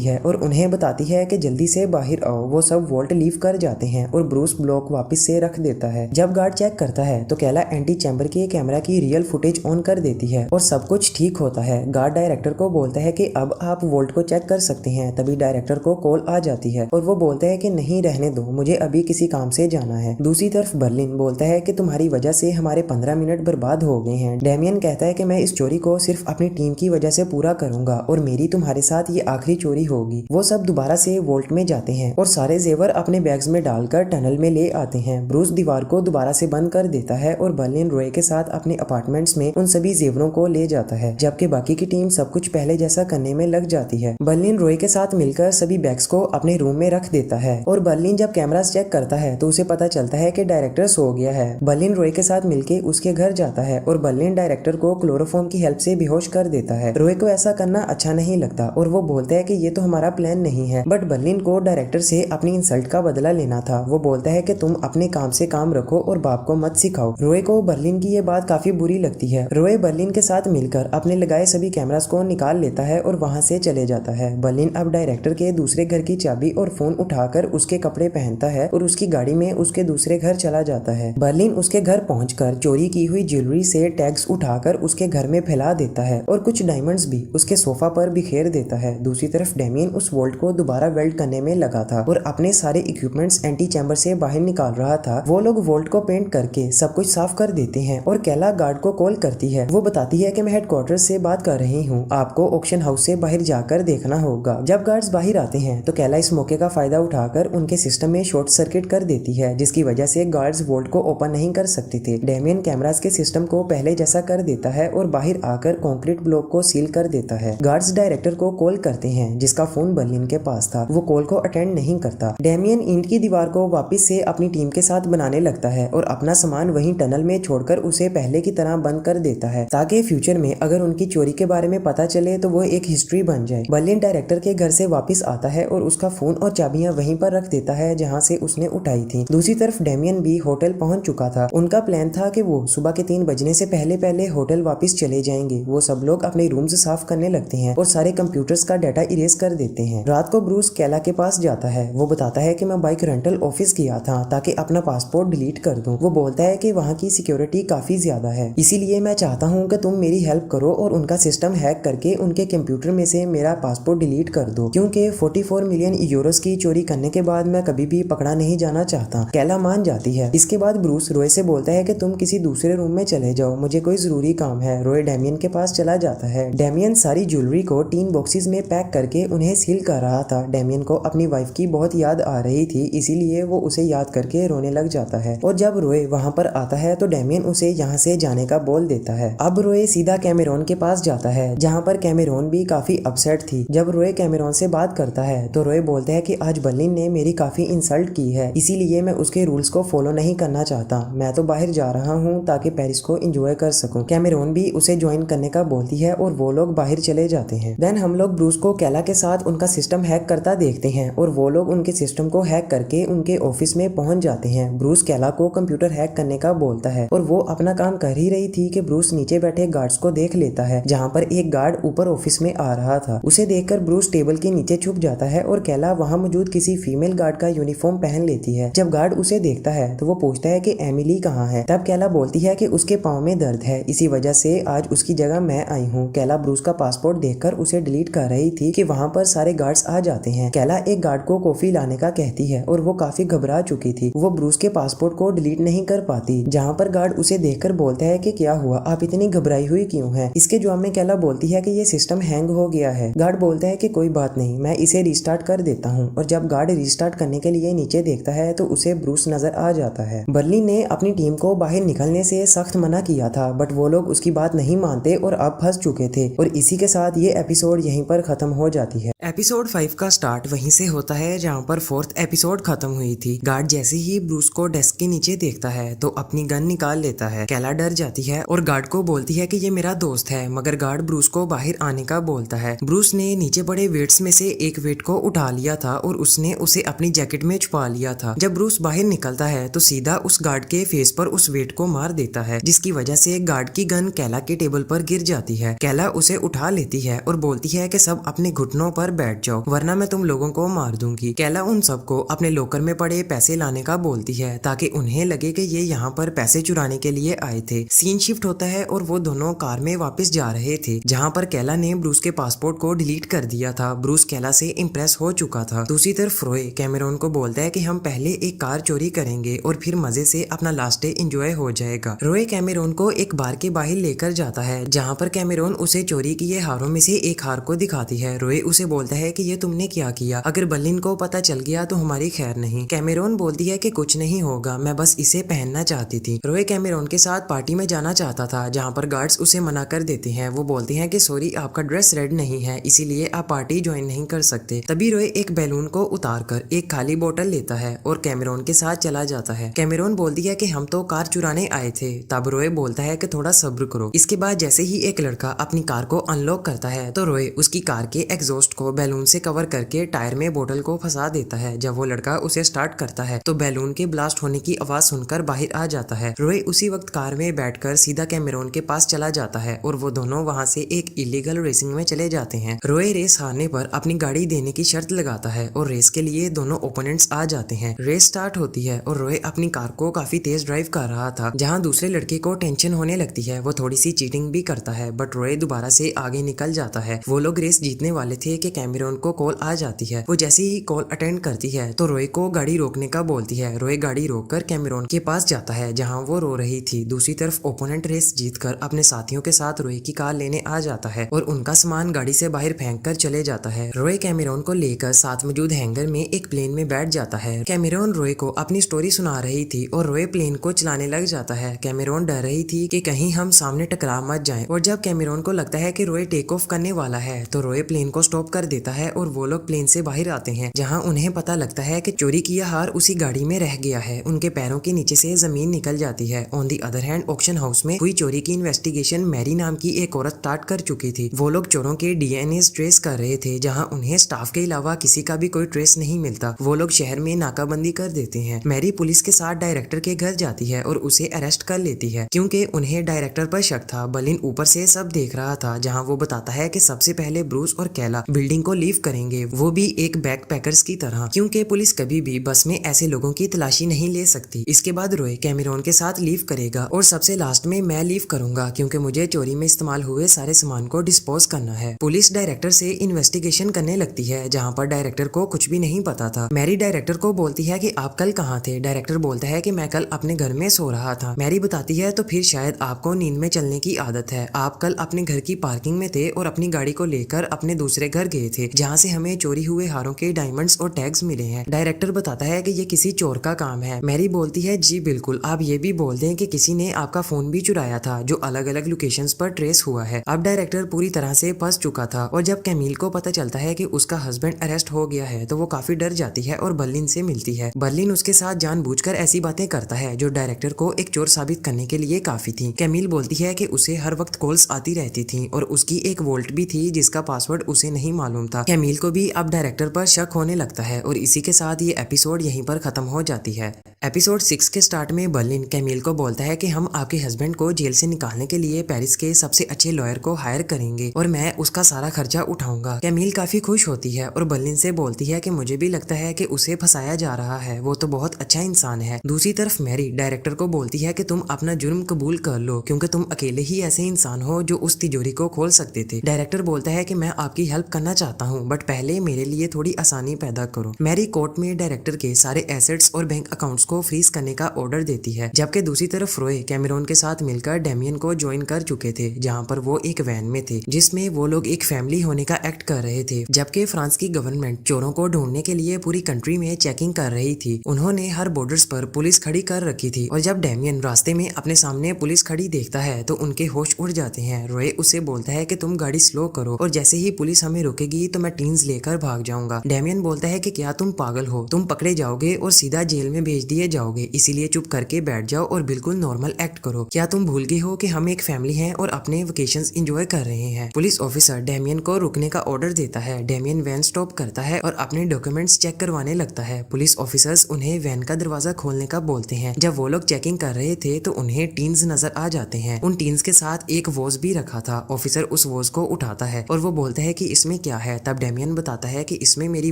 है और उन्हें बताती है कि जल्दी से बाहर आओ। वो सब वोल्ट लीव कर जाते हैं और ब्रूस ब्लॉक वापस से रख देता है। जब गार्ड चेक करता है तो कैला एंटी चैम्बर के कैमरा की रियल फुटेज ऑन कर देती है और सब कुछ ठीक होता है। गार्ड डायरेक्टर को बोलता है कि अब आप वोल्ट को चेक कर सकते हैं। तभी डायरेक्टर को कॉल आ जाती है और वो बोलता है कि नहीं रहने दो, मुझे अभी किसी काम से जाना है। दूसरी तरफ बर्लिन बोलता है कि तुम्हारी वजह से हमारे 15 मिनट बर्बाद हो गए हैं। डेमियन कहता है कि मैं इस चोरी को सिर्फ अपनी टीम की वजह से पूरा करूंगा और मेरी तुम्हारे साथ ये आखिरी चोरी होगी। वो सब दोबारा से वोल्ट में जाते हैं और सारे जेवर अपने बैग्स में डालकर टनल में ले आते हैं। ब्रूस दीवार को दोबारा से बंद कर देता है और बर्लिन रॉय के साथ अपने अपार्टमेंट्स में उन सभी जेवरों को ले जाता है, जबकि बाकी की टीम सब कुछ पहले जैसा करने में लग जाती है। बर्लिन रॉय के साथ मिलकर सभी बैग्स को अपने रूम में रख देता है और बर्लिन जब कैमरास चेक करता है तो उसे पता चलता है कि डायरेक्टर सो गया है। बर्लिन रॉय के साथ मिलकर उसके घर जाता है और बर्लिन डायरेक्टर को क्लोरोफॉर्म की हेल्प से बेहोश कर देता है। रॉय को ऐसा करना अच्छा नहीं लगता और वो बोलता है कि ये तो हमारा प्लान नहीं है, बट बर्लिन को डायरेक्टर से अपनी इंसल्ट का बदला लेना था। वो बोलता है कि तुम अपने काम से काम रखो और बाप को मत सिखाओ। रॉय को बर्लिन की ये बात काफी बुरी लगती है। रॉय बर्लिन के साथ मिलकर अपने लगाए सभी कैमरास को निकाल लेता है और वहां से चले जाता है। बर्लिन अब डायरेक्टर के दूसरे घर की चाबी और फोन उठाकर उसके कपड़े पहनता है और उसकी गाड़ी में उसके दूसरे घर चला जाता है। बर्लिन उसके घर पहुंचकर चोरी की हुई ज्वेलरी से टैग्स उठाकर उसके घर में फैला देता है और कुछ डायमंड्स भी उसके सोफा पर बिखेर देता है। दूसरी तरफ डेमियन उस वोल्ट को दोबारा वेल्ड करने में लगा था और अपने सारे इक्विपमेंट्स एंटी चैम्बर से बाहर निकाल रहा था। वो लोग वोल्ट को पेंट करके सब कुछ साफ कर देते हैं और कैला गार्ड को कॉल करती है। वो बताती है कि मैं हेडक्वार्टर से बात कर रही हूँ, आपको ऑक्शन हाउस से बाहर जाकर देखना होगा। जब गार्ड्स बाहर आते हैं तो कैला इस मौके का फायदा उठाकर उनके सिस्टम में शॉर्ट सर्किट कर देती है, जिसकी वजह से गार्ड्स वोल्ट को ओपन नहीं कर सकते थे। डेमियन कैमरास के सिस्टम को पहले जैसा कर देता है और बाहर आकर कंक्रीट ब्लॉक को सील कर देता है। गार्ड्स डायरेक्टर को कॉल करते हैं, जिसका फोन बर्लिन के पास था। वो कॉल को अटेंड नहीं करता। डेमियन ईंट की दीवार को वापस से अपनी टीम के साथ बनाने लगता है और अपना सामान वहीं टनल में छोड़कर उसे पहले की तरह बंद कर देता है, ताकि फ्यूचर में अगर उनकी चोरी के बारे में पता चले तो वो एक हिस्ट्री बन जाए। बर्लिन डायरेक्टर के घर से वापस आता है और उसका फोन और चाबियां वहीं पर रख देता है जहां से उसने उठाई थी। दूसरी तरफ डेमियन भी होटल पहुंच चुका था। उनका प्लान था कि वो सुबह के 3 बजने से पहले पहले होटल वापस चले जाएंगे। वो सब लोग अपने रूम्स साफ करने लगते हैं और सारे कंप्यूटर्स का डाटा इरेज कर देते हैं। रात को ब्रूस कैला के पास जाता है। वो बताता है कि मैं बाइक रेंटल ऑफिस गया था ताकि अपना पासपोर्ट डिलीट कर दूं। वो बोलता है कि वहाँ की सिक्योरिटी काफी ज्यादा है, इसीलिए मैं चाहता हूँ कि तुम मेरी हेल्प करो और उनका सिस्टम हैक करके उनके कंप्यूटर में से मेरा पासपोर्ट डिलीट कर दो, क्योंकि 44 मिलियन यूरोस की चोरी करने के बाद मैं कभी भी पकड़ा नहीं जाना चाहता। कैला मान जाती है। इसके बाद ब्रूस रॉय से बोलता है कि तुम किसी दूसरे रूम में चले जाओ, मुझे कोई जरूरी काम है। रॉय डेमियन के पास चला जाता है। डेमियन सारी ज्वेलरी को 3 बॉक्सेस में पैक करके उन्हें सील कर रहा था। डेमियन को अपनी वाइफ की बहुत याद आ रही थी, इसीलिए वो उसे याद करके रोने लग जाता है और जब रॉय वहाँ पर आता है तो डेमियन उसे यहाँ से जाने का बोल देता है। अब रॉय सीधा कैमेरॉन के पास जाता है, जहाँ पर कैमेरॉन भी काफी अपसेट थी। जब रॉय कैमेरॉन से बात करता है तो रॉय बोलता है कि आज बर्लिन ने मेरी काफी इंसल्ट की है, इसीलिए मैं उसके रूल्स को फॉलो नहीं करना चाहता। मैं तो बाहर जा रहा हूँ ताकि पेरिस को एंजॉय कर सकूं। कैमेरॉन भी उसे ज्वाइन करने का बोलती है और वो लोग बाहर चले जाते हैं। देन हम लोग ब्रूस को कैला के साथ उनका सिस्टम हैक करता देखते हैं और वो लोग उनके सिस्टम को हैक करके उनके ऑफिस में पहुंच जाते हैं। ब्रूस कैला को कंप्यूटर हैक करने का बोलता है और वो अपना काम कर ही रही थी कि ब्रूस नीचे बैठे गार्ड्स को देख लेता है, जहाँ पर एक गार्ड ऊपर ऑफिस में आ रहा था। उसे देखकर ब्रूस टेबल के नीचे छुप जाता है और कैला वहाँ मौजूद किसी फीमेल गार्ड का यूनिफॉर्म पहन लेती है। जब गार्ड उसे देखता है तो वो पूछता है कि एमिली कहाँ है। तब कैला बोलती है कि उसके पाँव में दर्द है, इसी वजह से आज उसकी जगह मैं आई हूँ। कैला ब्रूस का पासपोर्ट देखकर उसे डिलीट कर रही थी कि वहाँ पर सारे गार्ड्स आ जाते हैं। कैला एक गार्ड को कॉफी लाने का कहती है और वो काफी घबरा चुकी थी। वो ब्रूस के पासपोर्ट को डिलीट नहीं कर पाती, जहाँ पर गार्ड उसे देखकर बोलता है कि क्या हुआ, आप इतनी घबराई हुई क्यों है। इसके जवाब में कैला बोलती है कि ये सिस्टम हैंग हो गया है। गार्ड बोलता है कि कोई बात नहीं, मैं इसे रिस्टार्ट कर देता हूँ। और जब गार्ड रिस्टार्ट करने के लिए नीचे देखता है तो उसे ब्रूस नजर आ जाता है। बर्लिन ने अपनी टीम को बाहर निकलने से सख्त मना किया था, बट वो लोग उसकी बात नहीं मानते और अब फंस चुके थे। और इसी के साथ ये एपिसोड यहीं पर खत्म हो जाती है। एपिसोड 5 का स्टार्ट वहीं से होता है जहाँ पर 4th एपिसोड खत्म हुई थी। गार्ड जैसे ही ब्रूस को डेस्क के नीचे देखता है तो अपनी गन निकाल लेता है। कैला डर जाती है और गार्ड को बोलती है कि ये मेरा दोस्त है, मगर गार्ड ब्रूस को बाहर आने का बोलता है। ब्रूस ने नीचे पड़े वेट्स में से एक वेट को उठा लिया था और उसने उसे अपनी जैकेट में छुपा लिया था। जब ब्रूस बाहर निकलता है तो सीधा उस गार्ड के फेस पर उस वेट को मार देता है, जिसकी वजह से गार्ड की गन कैला के टेबल पर गिर जाती है। कैला उसे उठा लेती है और बोलती है कि सब अपने घुटनों पर बैठ जाओ वरना मैं तुम लोगों को मार दूंगी। कैला उन सबको अपने लॉकर में पड़े पैसे लाने का बोलती है ताकि उन्हें लगे कि ये यहाँ पर पैसे चुराने के लिए आए थे। सीन शिफ्ट होता है और वो दोनों कार में वापस जा रहे थे जहाँ पर कैला ने ब्रूस के पासपोर्ट को डिलीट कर दिया था। ब्रूस कैला से इम्प्रेस हो चुका था। दूसरी तरफ रोए कैमेरॉन को बोलता है कि हम पहले एक कार चोरी करेंगे और फिर मजे से अपना लास्ट डे एंजॉय हो जाएगा। रोए कैमेरॉन को एक बार के बाहर लेकर जाता है जहाँ पर कैमेरॉन उसे चोरी किए हारों में से एक हार को दिखाती है। रोए उसे बोलता है कि ये तुमने क्या किया, अगर बर्लिन को पता चल गया तो हमारी खैर नहीं। कैमेरॉन बोलती है कि कुछ नहीं होगा, मैं बस इसे पहनना चाहती थी। रोए कैमेरॉन के साथ पार्टी में जाना चाहता था जहाँ पर गार्ड्स उसे मना कर देते हैं। वो बोलते हैं कि सॉरी आपका ड्रेस रेड नहीं है इसीलिए आप पार्टी ज्वाइन नहीं कर सकते। तभी रोए एक बैलून को उतार कर एक खाली बोतल लेता है और कैमेरॉन के साथ चला जाता है। कैमेरॉन बोलती है कि हम तो कार चुराने आए थे। तब रोए बोलता है कि थोड़ा सब्र करो। इसके बाद जैसे ही एक लड़का अपनी कार को अनलॉक करता है तो रोए उसकी कार के एग्जॉस्ट को बैलून से कवर करके टायर में बोतल को फंसा देता है। जब वो लड़का उसे स्टार्ट करता है तो बैलून के ब्लास्ट होने की आवाज सुनकर बाहर आ जाता है। रोए उसी वक्त कार में बैठकर सीधा कैमेरॉन के पास चला जाता है और वो दोनों वहां से एक इलीगल रेसिंग में चले जाते हैं। रोए रेस हारने पर अपनी गाड़ी देने की शर्त लगाता है और रेस के लिए दोनों ओपोनेंट्स आ जाते हैं। रेस स्टार्ट होती है और रोए अपनी कार को काफी तेज ड्राइव कर रहा था। जहां दूसरे लड़के को टेंशन होने लगती है वो थोड़ी सी चीटिंग भी करता है बट रोए दोबारा से आगे निकल जाता है। वो लोग रेस जीतने वाले थे कि कैमेरॉन को कॉल आ जाती है। वो जैसे ही कॉल अटेंड करती है तो रोए को गाड़ी रोकने का बोलती है। रोए गाड़ी रोककर कैमेरॉन के पास जाता है जहां वो रो रही थी। दूसरी तरफ ओपोनेंट रेस जीतकर अपने साथियों के साथ रोए की कार लेने आ जाता है और उनका सामान गाड़ी से बाहर फेंक कर चले जाता है। रोए कैमेरॉन को लेकर साथ मौजूद हैंगर में एक प्लेन में बैठ जाता है। कैमेरॉन रोए को अपनी स्टोरी सुना रही थी और रोए प्लेन को चलाने लग जाता है। कैमेरॉन डर रही थी कि कहीं हम सामने टकरा मत जाएं और जब कैमेरॉन को लगता है कि रोए टेक ऑफ करने वाला है तो रोए प्लेन को स्टॉप कर देता है और वो लोग प्लेन से बाहर आते हैं जहां उन्हें पता लगता है कि चोरी किया हार उसी गाड़ी में रह गया है। उनके पैरों के नीचे से जमीन निकल जाती है। On the other hand auction house में हुई चोरी की इन्वेस्टिगेशन मैरी नाम की एक औरत स्टार्ट कर चुकी थी। वो लोग चोरों के डीएनए ट्रेस कर रहे थे जहां उन्हें स्टाफ के अलावा किसी का भी कोई ट्रेस नहीं मिलता। वो लोग शहर में नाकाबंदी कर देते हैं। मैरी पुलिस के साथ डायरेक्टर के घर जाती है और उसे अरेस्ट कर लेती है क्योंकि उन्हें डायरेक्टर पर शक था। बर्लिन ऊपर से सब देख रहा था जहां वो बताता है कि सबसे पहले ब्रूस और कैला बिल्डिंग को लीव करेंगे, वो भी एक बैकपैकर्स की तरह, क्योंकि पुलिस कभी भी बस में ऐसे लोगों की तलाशी नहीं ले सकती। इसके बाद रोए कैमेरॉन के साथ लीव करेगा और सबसे लास्ट में मैं लीव करूंगा क्योंकि मुझे चोरी में इस्तेमाल हुए सारे सामान को डिस्पोज करना है। पुलिस डायरेक्टर से इन्वेस्टिगेशन करने लगती है जहाँ पर डायरेक्टर को कुछ भी नहीं पता था। मैरी डायरेक्टर को बोलती है कि आप कल कहाँ थे। डायरेक्टर बोलता है कि मैं कल अपने घर में सो रहा था। मैरी बताती है तो फिर शायद आपको नींद में चलने की आदत है। आप कल अपने घर की पार्किंग में थे और अपनी गाड़ी को लेकर अपने दूसरे घर गए थे जहाँ से हमें चोरी हुए हारों के डायमंड्स और टैग्स मिले हैं। डायरेक्टर बताता है कि ये किसी चोर का काम है। मैरी बोलती है जी बिल्कुल, आप ये भी बोल दें कि किसी ने आपका फोन भी चुराया था जो अलग अलग लोकेशंस पर ट्रेस हुआ है। अब डायरेक्टर पूरी तरह से फंस चुका था और जब कैमिल को पता चलता है कि उसका हस्बैंड अरेस्ट हो गया है तो वो काफी डर जाती है और बर्लिन से मिलती है। बर्लिन उसके साथ जानबूझकर ऐसी बातें करता है जो डायरेक्टर को एक चोर साबित करने के लिए काफी थी। कैमिल बोलती है कि उसे हर वक्त कॉल्स आती रहती थी और उसकी एक वोल्ट भी थी जिसका पासवर्ड उसे नहीं मालूम था। कैमिल को भी अब डायरेक्टर पर शक होने लगता है और इसी के साथ ये एपिसोड यहीं पर खत्म हो जाती है। एपिसोड 6 के स्टार्ट में बर्लिन कैमिल को बोलता है कि हम आपके हस्बैंड को जेल से निकालने के लिए पेरिस के सबसे अच्छे लॉयर को हायर करेंगे और मैं उसका सारा खर्चा उठाऊंगा। कैमिल काफी खुश होती है और बर्लिन से बोलती है कि मुझे भी लगता है कि उसे फंसाया जा रहा है, वो तो बहुत अच्छा इंसान है। दूसरी तरफ मैरी डायरेक्टर को बोलती है कि तुम अपना जुर्म कबूल कर लो क्योंकि तुम अकेले ही ऐसे इंसान हो जो उस तिजोरी को खोल सकते थे। डायरेक्टर बोलता है कि मैं आपकी हेल्प करना चाहता हूँ बट पहले मेरे लिए थोड़ी आसानी पैदा करो। मैरी कोर्ट में डायरेक्टर के सारे एसेट्स और बैंक अकाउंट्स को फ्रीज करने का ऑर्डर देती है, जबकि दूसरी तरफ रोए कैमेरॉन के साथ मिलकर डेमियन को ज्वाइन कर चुके थे जहाँ पर वो एक वैन में थे जिसमें वो लोग एक फैमिली होने का एक्ट कर रहे थे। जबकि फ्रांस की गवर्नमेंट चोरों को ढूंढने के लिए पूरी कंट्री में चेकिंग कर रही थी। उन्होंने हर बॉर्डर्स पर पुलिस खड़ी कर रखी थी और जब डेमियन रास्ते में अपने सामने पुलिस खड़ी देखता है तो उनके होश उड़ जाते हैं। रोए उसे बोलता है कि तुम गाड़ी स्लो करो और जैसे ही पुलिस हमें रोकेगी तो मैं टीन्स लेकर भाग जाऊंगा। डेमियन बोलता है कि क्या तुम पागल हो, तुम पकड़े जाओगे और सीधा जेल में भेज दिए लिए जाओगे, इसीलिए चुप करके बैठ जाओ और बिल्कुल नॉर्मल एक्ट करो। क्या तुम भूल गए हो कि हम एक फैमिली हैं और अपने वेकेशंस एंजॉय कर रहे हैं। पुलिस ऑफिसर डेमियन को रुकने का ऑर्डर देता है। डेमियन वैन स्टॉप करता है और अपने डॉक्यूमेंट्स चेक करवाने लगता है। पुलिस ऑफिसर्स उन्हें वैन का दरवाजा खोलने का बोलते हैं। जब वो लोग चेकिंग कर रहे थे तो उन्हें टीन्स नजर आ जाते हैं। उन टीन्स के साथ एक वॉच भी रखा था। ऑफिसर उस वॉच को उठाता है और वो बोलता है कि इसमें क्या है। तब डेमियन बताता है कि इसमें मेरी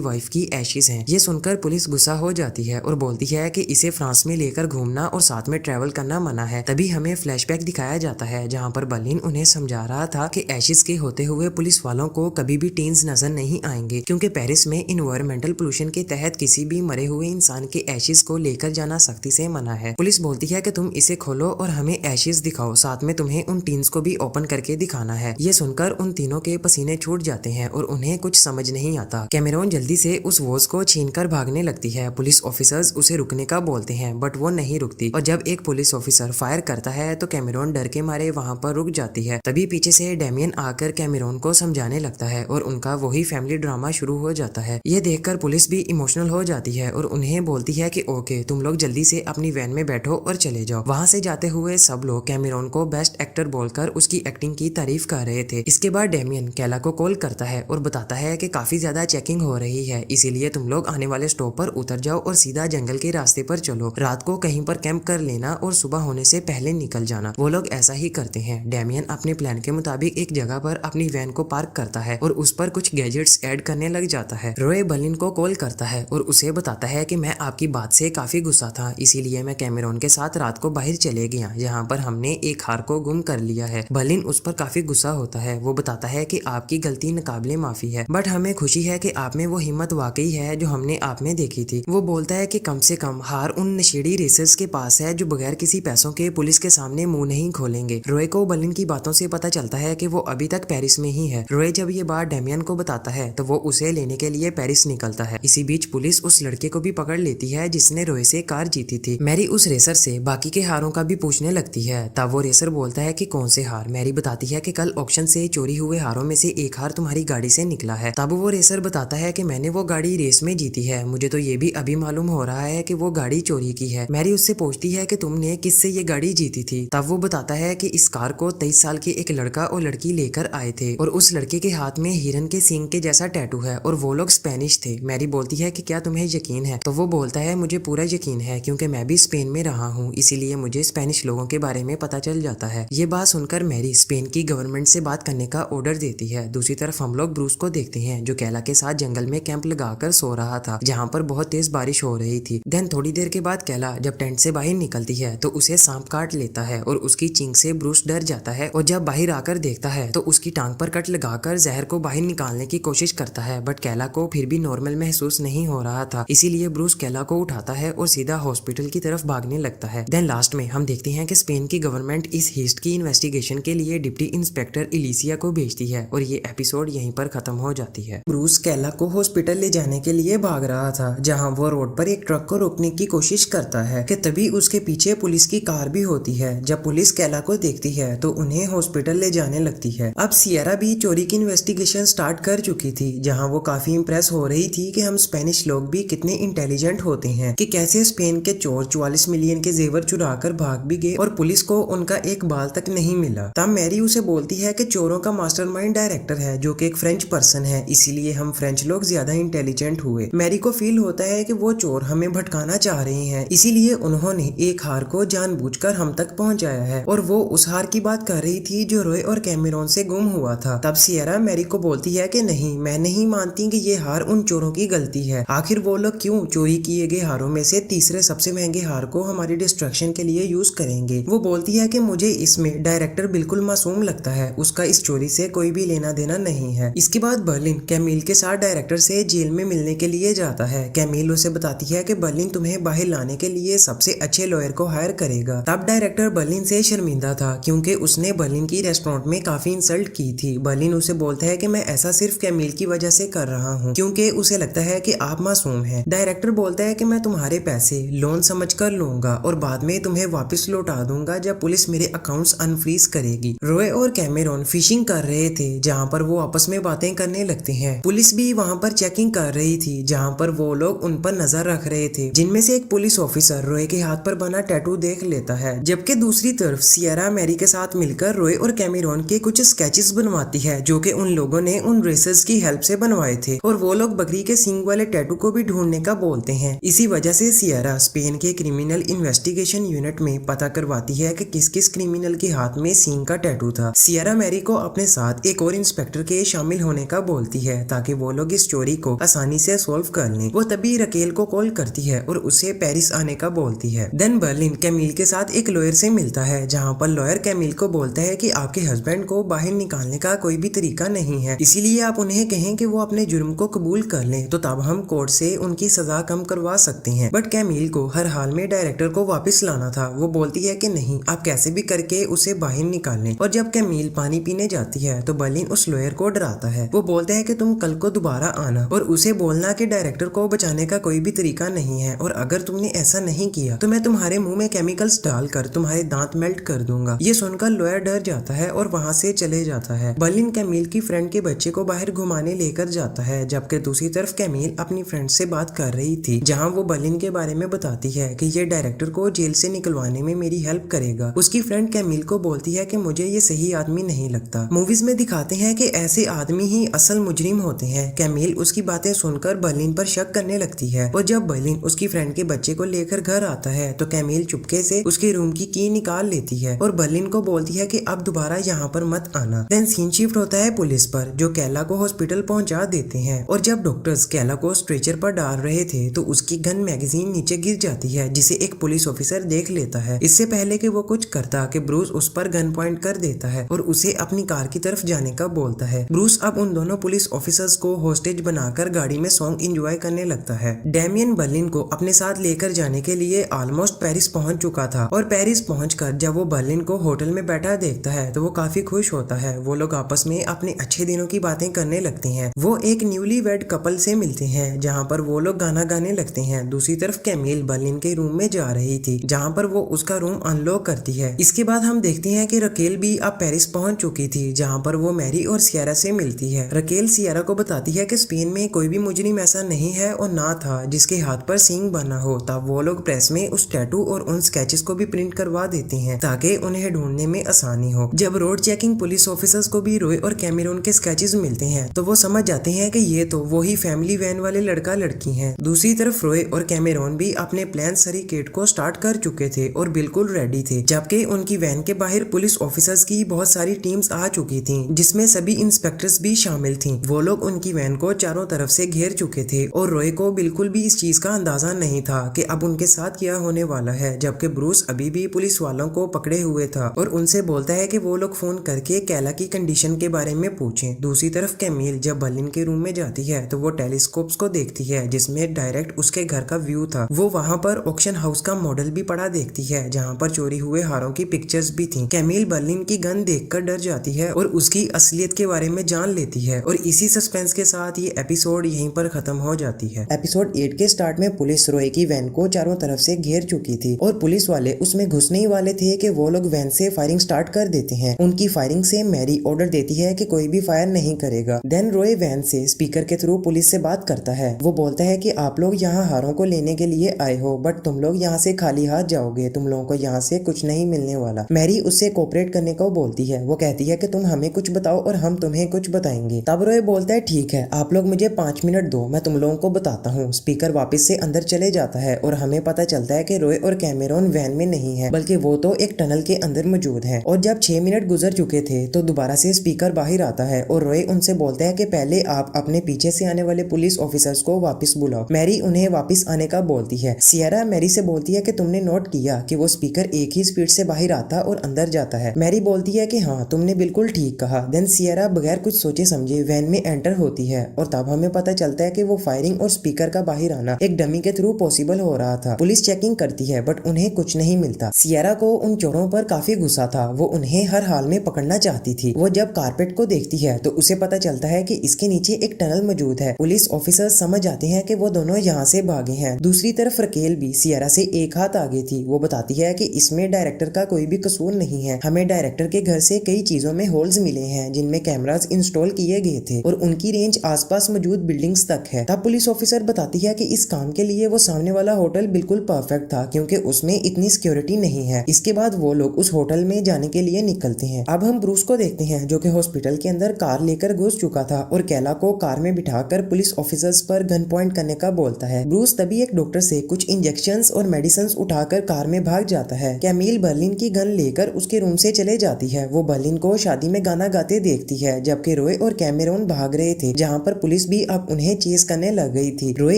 वाइफ की एशेज हैं। ये सुनकर पुलिस गुस्सा हो जाती है और बोलती है कि इसे फ्रांस में लेकर घूमना और साथ में ट्रैवल करना मना है। तभी हमें फ्लैशबैक दिखाया जाता है जहाँ पर बर्लिन उन्हें समझा रहा था कि एशेज के होते हुए पुलिस वालों को कभी भी टीन्स नजर नहीं आएंगे, क्योंकि पेरिस में इन्वायरमेंटल पोल्यूशन के तहत किसी भी मरे हुए इंसान के एशेज को लेकर जाना सख्ती से मना है। पुलिस बोलती है कि तुम इसे खोलो और हमें एशेज दिखाओ, साथ में तुम्हें उन टीन्स को भी ओपन करके दिखाना है। ये सुनकर उन तीनों के पसीने छूट जाते हैं और उन्हें कुछ समझ नहीं आता। कैमरून जल्दी से उस वॉच को छीनकर भागने लगती है। पुलिस ऑफिसर्स उसे रुकने का बोलते हैं बट वो नहीं रुकती और जब एक पुलिस ऑफिसर फायर करता है तो कैमरून डर के मारे वहाँ पर रुक जाती है। तभी पीछे से डेमियन आकर कैमरून को समझाने लगता है और उनका वही फैमिली ड्रामा शुरू हो जाता है। ये देखकर पुलिस भी इमोशनल हो जाती है और उन्हें बोलती है कि ओके, तुम लोग जल्दी से अपनी वैन में बैठो और चले जाओ। वहाँ से जाते हुए सब लोग कैमरून को बेस्ट एक्टर बोलकर उसकी एक्टिंग की तारीफ कर रहे थे। इसके बाद डेमियन कैला को कॉल करता है और बताता है कि काफी ज्यादा चेकिंग हो रही है, इसीलिए तुम लोग आने वाले स्टॉप पर उतर जाओ और सीधा जंगल के रास्ते पर चलो। रात को कहीं पर कैंप कर लेना और सुबह होने से पहले निकल जाना। वो लोग ऐसा ही करते हैं। डेमियन अपने प्लान के मुताबिक एक जगह पर अपनी वैन को पार्क करता है और उस पर कुछ गैजेट्स ऐड करने लग जाता है। रोए बर्लिन को कॉल करता है और उसे बताता है कि मैं आपकी बात से काफी गुस्सा था, इसीलिए मैं कैमरून के साथ रात को बाहर चले गया जहाँ पर हमने एक हार को गुम कर लिया है। बर्लिन उस पर काफी गुस्सा होता है। वो बताता है कि आपकी गलती नाकाबिले माफी है, बट हमें खुशी है कि आप में वो हिम्मत वाकई है जो हमने आप में देखी थी। वो बोलता है कि कम से कम हार उन नशेड़ी रेसर्स के पास है जो बगैर किसी पैसों के पुलिस के सामने मुंह नहीं खोलेंगे। रोए को बर्लिन की बातों से पता चलता है कि वो अभी तक पेरिस में ही है। रोए जब ये बात डेमियन को बताता है तो वो उसे लेने के लिए पेरिस निकलता है। इसी बीच पुलिस उस लड़के को भी पकड़ लेती है जिसने रोए से कार जीती थी। मैरी उस रेसर से बाकी के हारों का भी पूछने लगती है। तब वो रेसर बोलता है कि कौन से हार। मैरी बताती है कि कल ऑक्शन से चोरी हुए हारों में से एक हार तुम्हारी गाड़ी से निकला है। तब वो रेसर बताता है कि मैंने वो गाड़ी रेस में जीती है, मुझे तो ये भी अभी मालूम हो रहा है कि वो गाड़ी चोरी की है। मैरी उससे पूछती है कि तुमने किससे ये गाड़ी जीती थी। तब वो बताता है कि इस कार को 23 साल के एक लड़का और लड़की लेकर आए थे और उस लड़के के हाथ में हिरन के सींग के जैसा टैटू है और वो लोग स्पेनिश थे। मैरी बोलती है कि क्या तुम्हें यकीन है। तो वो बोलता है मुझे पूरा यकीन है क्योंकि मैं भी स्पेन में रहा हूँ, इसीलिए मुझे स्पेनिश लोगों के बारे में पता चल जाता है। ये बात सुनकर मैरी स्पेन की गवर्नमेंट से बात करने का ऑर्डर देती है। दूसरी तरफ हम लोग ब्रूस को देखते हैं जो कैला के साथ जंगल में कैंप लगाकर सो रहा था जहाँ पर बहुत तेज बारिश हो रही थी। देन थोड़ी देर के बाद कैला जब टेंट से बाहर निकलती है तो उसे सांप काट लेता है और उसकी चींक से ब्रूस डर जाता है और जब बाहर आकर देखता है तो उसकी टांग पर कट लगाकर जहर को बाहर निकालने की कोशिश करता है, बट कैला को फिर भी नॉर्मल महसूस नहीं हो रहा था। इसीलिए ब्रूस कैला को उठाता है और सीधा हॉस्पिटल की तरफ भागने लगता है। देन लास्ट में हम देखते हैं कि स्पेन की गवर्नमेंट इस हीस्ट की इन्वेस्टिगेशन के लिए डिप्टी इंस्पेक्टर इलिसिया को भेजती है और ये एपिसोड यहीं पर खत्म हो जाती है। ब्रूस कैला को हॉस्पिटल ले जाने के लिए भाग रहा था जहाँ वो रोड पर एक ट्रक को रोकने की कोशिश करता है कि तभी उसके पीछे पुलिस की कार भी होती है। जब पुलिस कैला को देखती है तो उन्हें हॉस्पिटल ले जाने लगती है। अब सियरा भी चोरी की इन्वेस्टिगेशन स्टार्ट कर चुकी थी जहां वो काफी इंप्रेस हो रही थी कि हम स्पेनिश लोग भी कितने इंटेलिजेंट होते हैं कि कैसे स्पेन के चोर 44 मिलियन के जेवर चुरा कर भाग भी गए और पुलिस को उनका एक बाल तक नहीं मिला। तब मैरी उसे बोलती है कि चोरों का मास्टरमाइंड डायरेक्टर है जो कि एक फ्रेंच पर्सन है, इसीलिए हम फ्रेंच लोग ज्यादा इंटेलिजेंट हुए। मैरी को फील होता है कि वो चोर हमें भटकाना चाह रहे हैं, इसीलिए उन्होंने एक हार को जानबूझकर हम तक पहुंचाया है और वो उस हार की बात कर रही थी जो रोय और कैमरून से गुम हुआ था। तब सियरा मैरी को बोलती है कि नहीं, मैं नहीं मानती कि ये हार उन चोरों की गलती है। आखिर वो लोग क्यों चोरी किए गए हारों में से तीसरे सबसे महंगे हार को हमारी डिस्ट्रक्शन के लिए यूज करेंगे। वो बोलती है कि मुझे इसमें डायरेक्टर बिल्कुल मासूम लगता है, उसका इस चोरी से कोई भी लेना देना नहीं है। इसके बाद बर्लिन कैमिल के साथ डायरेक्टर से जेल में मिलने के लिए जाता है। कैमिल उसे बताती है कि बर्लिन तुम्हें बाहर लाने के लिए सबसे अच्छे लॉयर को हायर करेगा। तब डायरेक्टर बर्लिन से शर्मिंदा था क्योंकि उसने बर्लिन की रेस्टोरेंट में काफी इंसल्ट की थी। बर्लिन उसे बोलता है कि मैं ऐसा सिर्फ कैमिल की वजह से कर रहा हूँ क्योंकि उसे लगता है कि आप मासूम हैं। डायरेक्टर बोलता है कि मैं तुम्हारे पैसे लोन समझकर लूंगा और बाद में तुम्हें वापस लौटा दूंगा जब पुलिस मेरे अकाउंट्स अनफ्रीज करेगी। रोय और कैमरून फिशिंग कर रहे थे जहाँ पर वो आपस में बातें करने लगते हैं। पुलिस भी वहाँ पर चेकिंग कर रही थी जहाँ पर वो लोग उन पर नजर रख रहे थे, जिनमें से एक पुलिस ऑफिसर रॉय के हाथ पर बना टैटू देख लेता है, जबकि दूसरी तरफ सियरा मैरी के साथ मिलकर रॉय और कैमेरॉन के कुछ स्केचेस बनवाती है जो कि उन लोगों ने उन रेसर्स की हेल्प से बनवाए थे, और वो लोग बकरी के सींग वाले टैटू को भी ढूंढने का बोलते हैं। इसी वजह से सियरा स्पेन के क्रिमिनल इन्वेस्टिगेशन यूनिट में पता करवाती है कि किस किस क्रिमिनल के हाथ में सींग का टैटू था। सियरा मैरी को अपने साथ एक और इंस्पेक्टर के शामिल होने का बोलती है ताकि वो लोग इस चोरी को आसानी से सॉल्व कर लें। वो तभी रकेल को कॉल करती है और उसे पेरिस आने का बोलती है। देन बर्लिन कैमिल के साथ एक लॉयर से मिलता है, जहाँ पर लॉयर कैमिल को बोलता है कि आपके हस्बैंड को बाहर निकालने का कोई भी तरीका नहीं है, इसीलिए आप उन्हें कहें कि वो अपने जुर्म को कबूल कर लें, तो तब हम कोर्ट से उनकी सजा कम करवा सकते हैं। बट कैमिल को हर हाल में डायरेक्टर को वापस लाना था। वो बोलती है कि नहीं, आप कैसे भी करके उसे बाहर निकाल लें। और जब कैमिल पानी पीने जाती है तो बर्लिन उस लॉयर को डराता है। वो बोलता है कि तुम कल को दोबारा आना और उसे बोलना कि डायरेक्टर को बचाने का कोई भी तरीका नहीं है, और अगर तुमने ऐसा नहीं किया तो मैं तुम्हारे मुंह में केमिकल्स डालकर तुम्हारे दांत मेल्ट कर दूंगा। ये सुनकर लॉयर डर जाता है और वहाँ से चले जाता है। बर्लिन कैमिल की फ्रेंड के बच्चे को बाहर घुमाने लेकर जाता है, जबकि दूसरी तरफ कैमिल अपनी फ्रेंड से बात कर रही थी, जहाँ वो बर्लिन के बारे में बताती है कि ये डायरेक्टर को जेल से निकलवाने में मेरी हेल्प करेगा। उसकी फ्रेंड कैमिल को बोलती है कि मुझे ये सही आदमी नहीं लगता। मूवीज में दिखाते हैं कि ऐसे आदमी ही असल मुजरिम होते हैं। कैमिल उसकी बातें सुनकर बर्लिन पर शक करने लगती है, और जब बर्लिन उसकी फ्रेंड के बच्चे को लेकर घर आता है तो कैमिल चुपके से उसके रूम की निकाल लेती है और बर्लिन को बोलती है कि अब दोबारा यहाँ पर मत आना। देन सीन शिफ्ट होता है पुलिस पर, जो कैला को हॉस्पिटल पहुंचा देते हैं, और जब डॉक्टर्स कैला को स्ट्रेचर पर डाल रहे थे तो उसकी गन मैगजीन नीचे गिर जाती है, जिसे एक पुलिस ऑफिसर देख लेता है। इससे पहले कि वो कुछ करता कि ब्रूस उस पर गन पॉइंट कर देता है और उसे अपनी कार की तरफ जाने का बोलता है। ब्रूस अब उन दोनों पुलिस ऑफिसर्स को होस्टेज बनाकर गाड़ी में सॉन्ग एंजॉय करने लगता है। डेमियन बर्लिन को अपने साथ लेकर जाने के लिए ऑलमोस्ट पेरिस पहुंच चुका था, और पेरिस पहुंचकर जब वो बर्लिन को होटल में बैठा देखता है तो वो काफी खुश होता है। वो लोग आपस में अपने अच्छे दिनों की बातें करने लगते हैं। वो एक न्यूली वेड कपल से मिलते हैं, जहाँ पर वो लोग गाना गाने लगते हैं। दूसरी तरफ कैमिल बर्लिन के रूम में जा रही थी, जहाँ पर वो उसका रूम अनलॉक करती है। इसके बाद हम देखते हैं कि रकेल भी अब पेरिस पहुंच चुकी थी, जहाँ पर वो मैरी और सियरा से मिलती है। रकेल सियरा को बताती है कि स्पेन में कोई भी मुजरिम ऐसा नहीं है और ना था जिसके हाथ पर सींग बना हो। तब वो लोग प्रेस में उस टैटू और उन स्केचेस को भी प्रिंट करवा देते हैं ताकि उन्हें ढूंढने में आसानी हो। जब रोड चेकिंग पुलिस ऑफिसर्स को भी रॉय और कैमेरॉन के स्केचेस मिलते हैं तो वो समझ जाते हैं कि ये तो वही फैमिली वैन वाले लड़का लड़की हैं। दूसरी तरफ रॉय और कैमेरॉन भी अपने प्लान सरीकेट को स्टार्ट कर चुके थे और बिल्कुल रेडी थे, जबकि उनकी वैन के बाहर पुलिस ऑफिसर्स की बहुत सारी टीम्स आ चुकी थी, जिसमें सभी इंस्पेक्टर्स भी शामिल थी। वो लोग उनकी वैन को चारों तरफ से घेर चुके थे और रॉय को बिल्कुल भी इस चीज का अंदाजा नहीं था कि अब उनके साथ क्या होने वाला है, जबकि ब्रूस अभी भी पुलिस वालों को पकड़े हुए था और उनसे बोलता है कि वो लोग फोन करके कैला की कंडीशन के बारे में पूछें। दूसरी तरफ कैमिल जब बर्लिन के रूम में जाती है तो वो टेलीस्कोप्स को देखती है, जिसमें डायरेक्ट उसके घर का व्यू था। वो वहाँ पर ऑक्शन हाउस का मॉडल भी पड़ा देखती है, जहाँ पर चोरी हुए हारों की पिक्चर्स भी थी। कैमिल बर्लिन की गन देखकर डर जाती है और उसकी असलियत के बारे में जान लेती है, और इसी सस्पेंस के साथ ये एपिसोड यहीं पर खत्म हो जाती है। एपिसोड 8 के स्टार्ट में पुलिस रॉय की वैन को चारों तरफ से घेर चुकी थी और पुलिस वाले उसमें घुसने ही वाले थे कि वो लोग वैन से फायरिंग स्टार्ट कर देते हैं। उनकी फायरिंग से मैरी ऑर्डर देती है कि कोई भी फायर नहीं करेगा। देन रॉय वैन से स्पीकर के थ्रू पुलिस से बात करता है। वो बोलता है कि आप लोग यहाँ हारों को लेने के लिए आए हो, बट तुम लोग यहाँ से खाली हाथ जाओगे, तुम लोगों को यहाँ से कुछ नहीं मिलने वाला। मैरी उससे कोऑपरेट करने को बोलती है। वो कहती है कि तुम हमें कुछ बताओ और हम तुम्हें कुछ बताएंगे। तब रॉय बोलता है ठीक है, आप लोग मुझे 5 मिनट दो, मैं तुम लोगों को बताता हूँ। स्पीकर वापस से अंदर चले जाता है और हमें पता चलता है कि रॉय और कैमेरॉन वैन में नहीं है, बल्कि वो तो एक टनल के अंदर मौजूद है। और जब 6 मिनट गुजर चुके थे तो दोबारा से स्पीकर बाहर आता है और रॉय उनसे बोलता है कि पहले आप अपने पीछे से आने वाले पुलिस ऑफिसर्स को वापस बुलाओ। मैरी उन्हें वापस आने का बोलती है। सियरा मैरी से बोलती है कि तुमने नोट किया कि वो स्पीकर एक ही स्पीड से बाहर आता और अंदर जाता है। मैरी बोलती है कि हाँ, तुमने बिल्कुल ठीक कहा। देन सियरा बगैर कुछ सोचे समझे वैन में एंटर होती है और तब हमें पता चलता है कि वो फायरिंग और स्पीकर का बाहर आना एक डमी के थ्रू पॉसिबल हो रहा था। पुलिस चेकिंग करती है बट उन्हें कुछ नहीं मिलता। सियरा को उन चोरों पर काफी गुस्सा था। वो उन्हें हर हाल में पकड़ना चाहती थी। वो जब कारपेट को देखती है तो उसे पता चलता है कि इसके नीचे एक टनल मौजूद है। पुलिस ऑफिसर समझ आते हैं कि वो दोनों यहाँ से भागे हैं। दूसरी तरफ रकेल भी सियरा से एक हाथ आगे थी। वो बताती है कि इसमें डायरेक्टर का कोई भी कसूर नहीं है। हमें डायरेक्टर के घर से कई चीजों में होल्स मिले हैं जिनमें कैमरास इंस्टॉल किए गए थे और उनकी रेंज आसपास मौजूद बिल्डिंग्स तक है। तब पुलिस ऑफिसर बताती है कि इस काम के लिए वो सामने रहने वाला होटल बिल्कुल परफेक्ट था क्योंकि उसमें इतनी सिक्योरिटी नहीं है। इसके बाद वो लोग उस होटल में जाने के लिए निकलते हैं। अब हम ब्रूस को देखते हैं जो कि हॉस्पिटल के अंदर कार लेकर घुस चुका था और कैला को कार में बिठाकर पुलिस ऑफिसर्स पर गन पॉइंट करने का बोलता है। ब्रूस तभी एक डॉक्टर से कुछ इंजेक्शंस और मेडिसिन उठाकर कार में भाग जाता है। कैमिल बर्लिन की गन लेकर उसके रूम से चले जाती है। वो बर्लिन को शादी में गाना गाते देखती है जबकि रॉय और कैमेरॉन भाग रहे थे जहाँ पर पुलिस भी अब उन्हें चेस करने लग गई थी। रॉय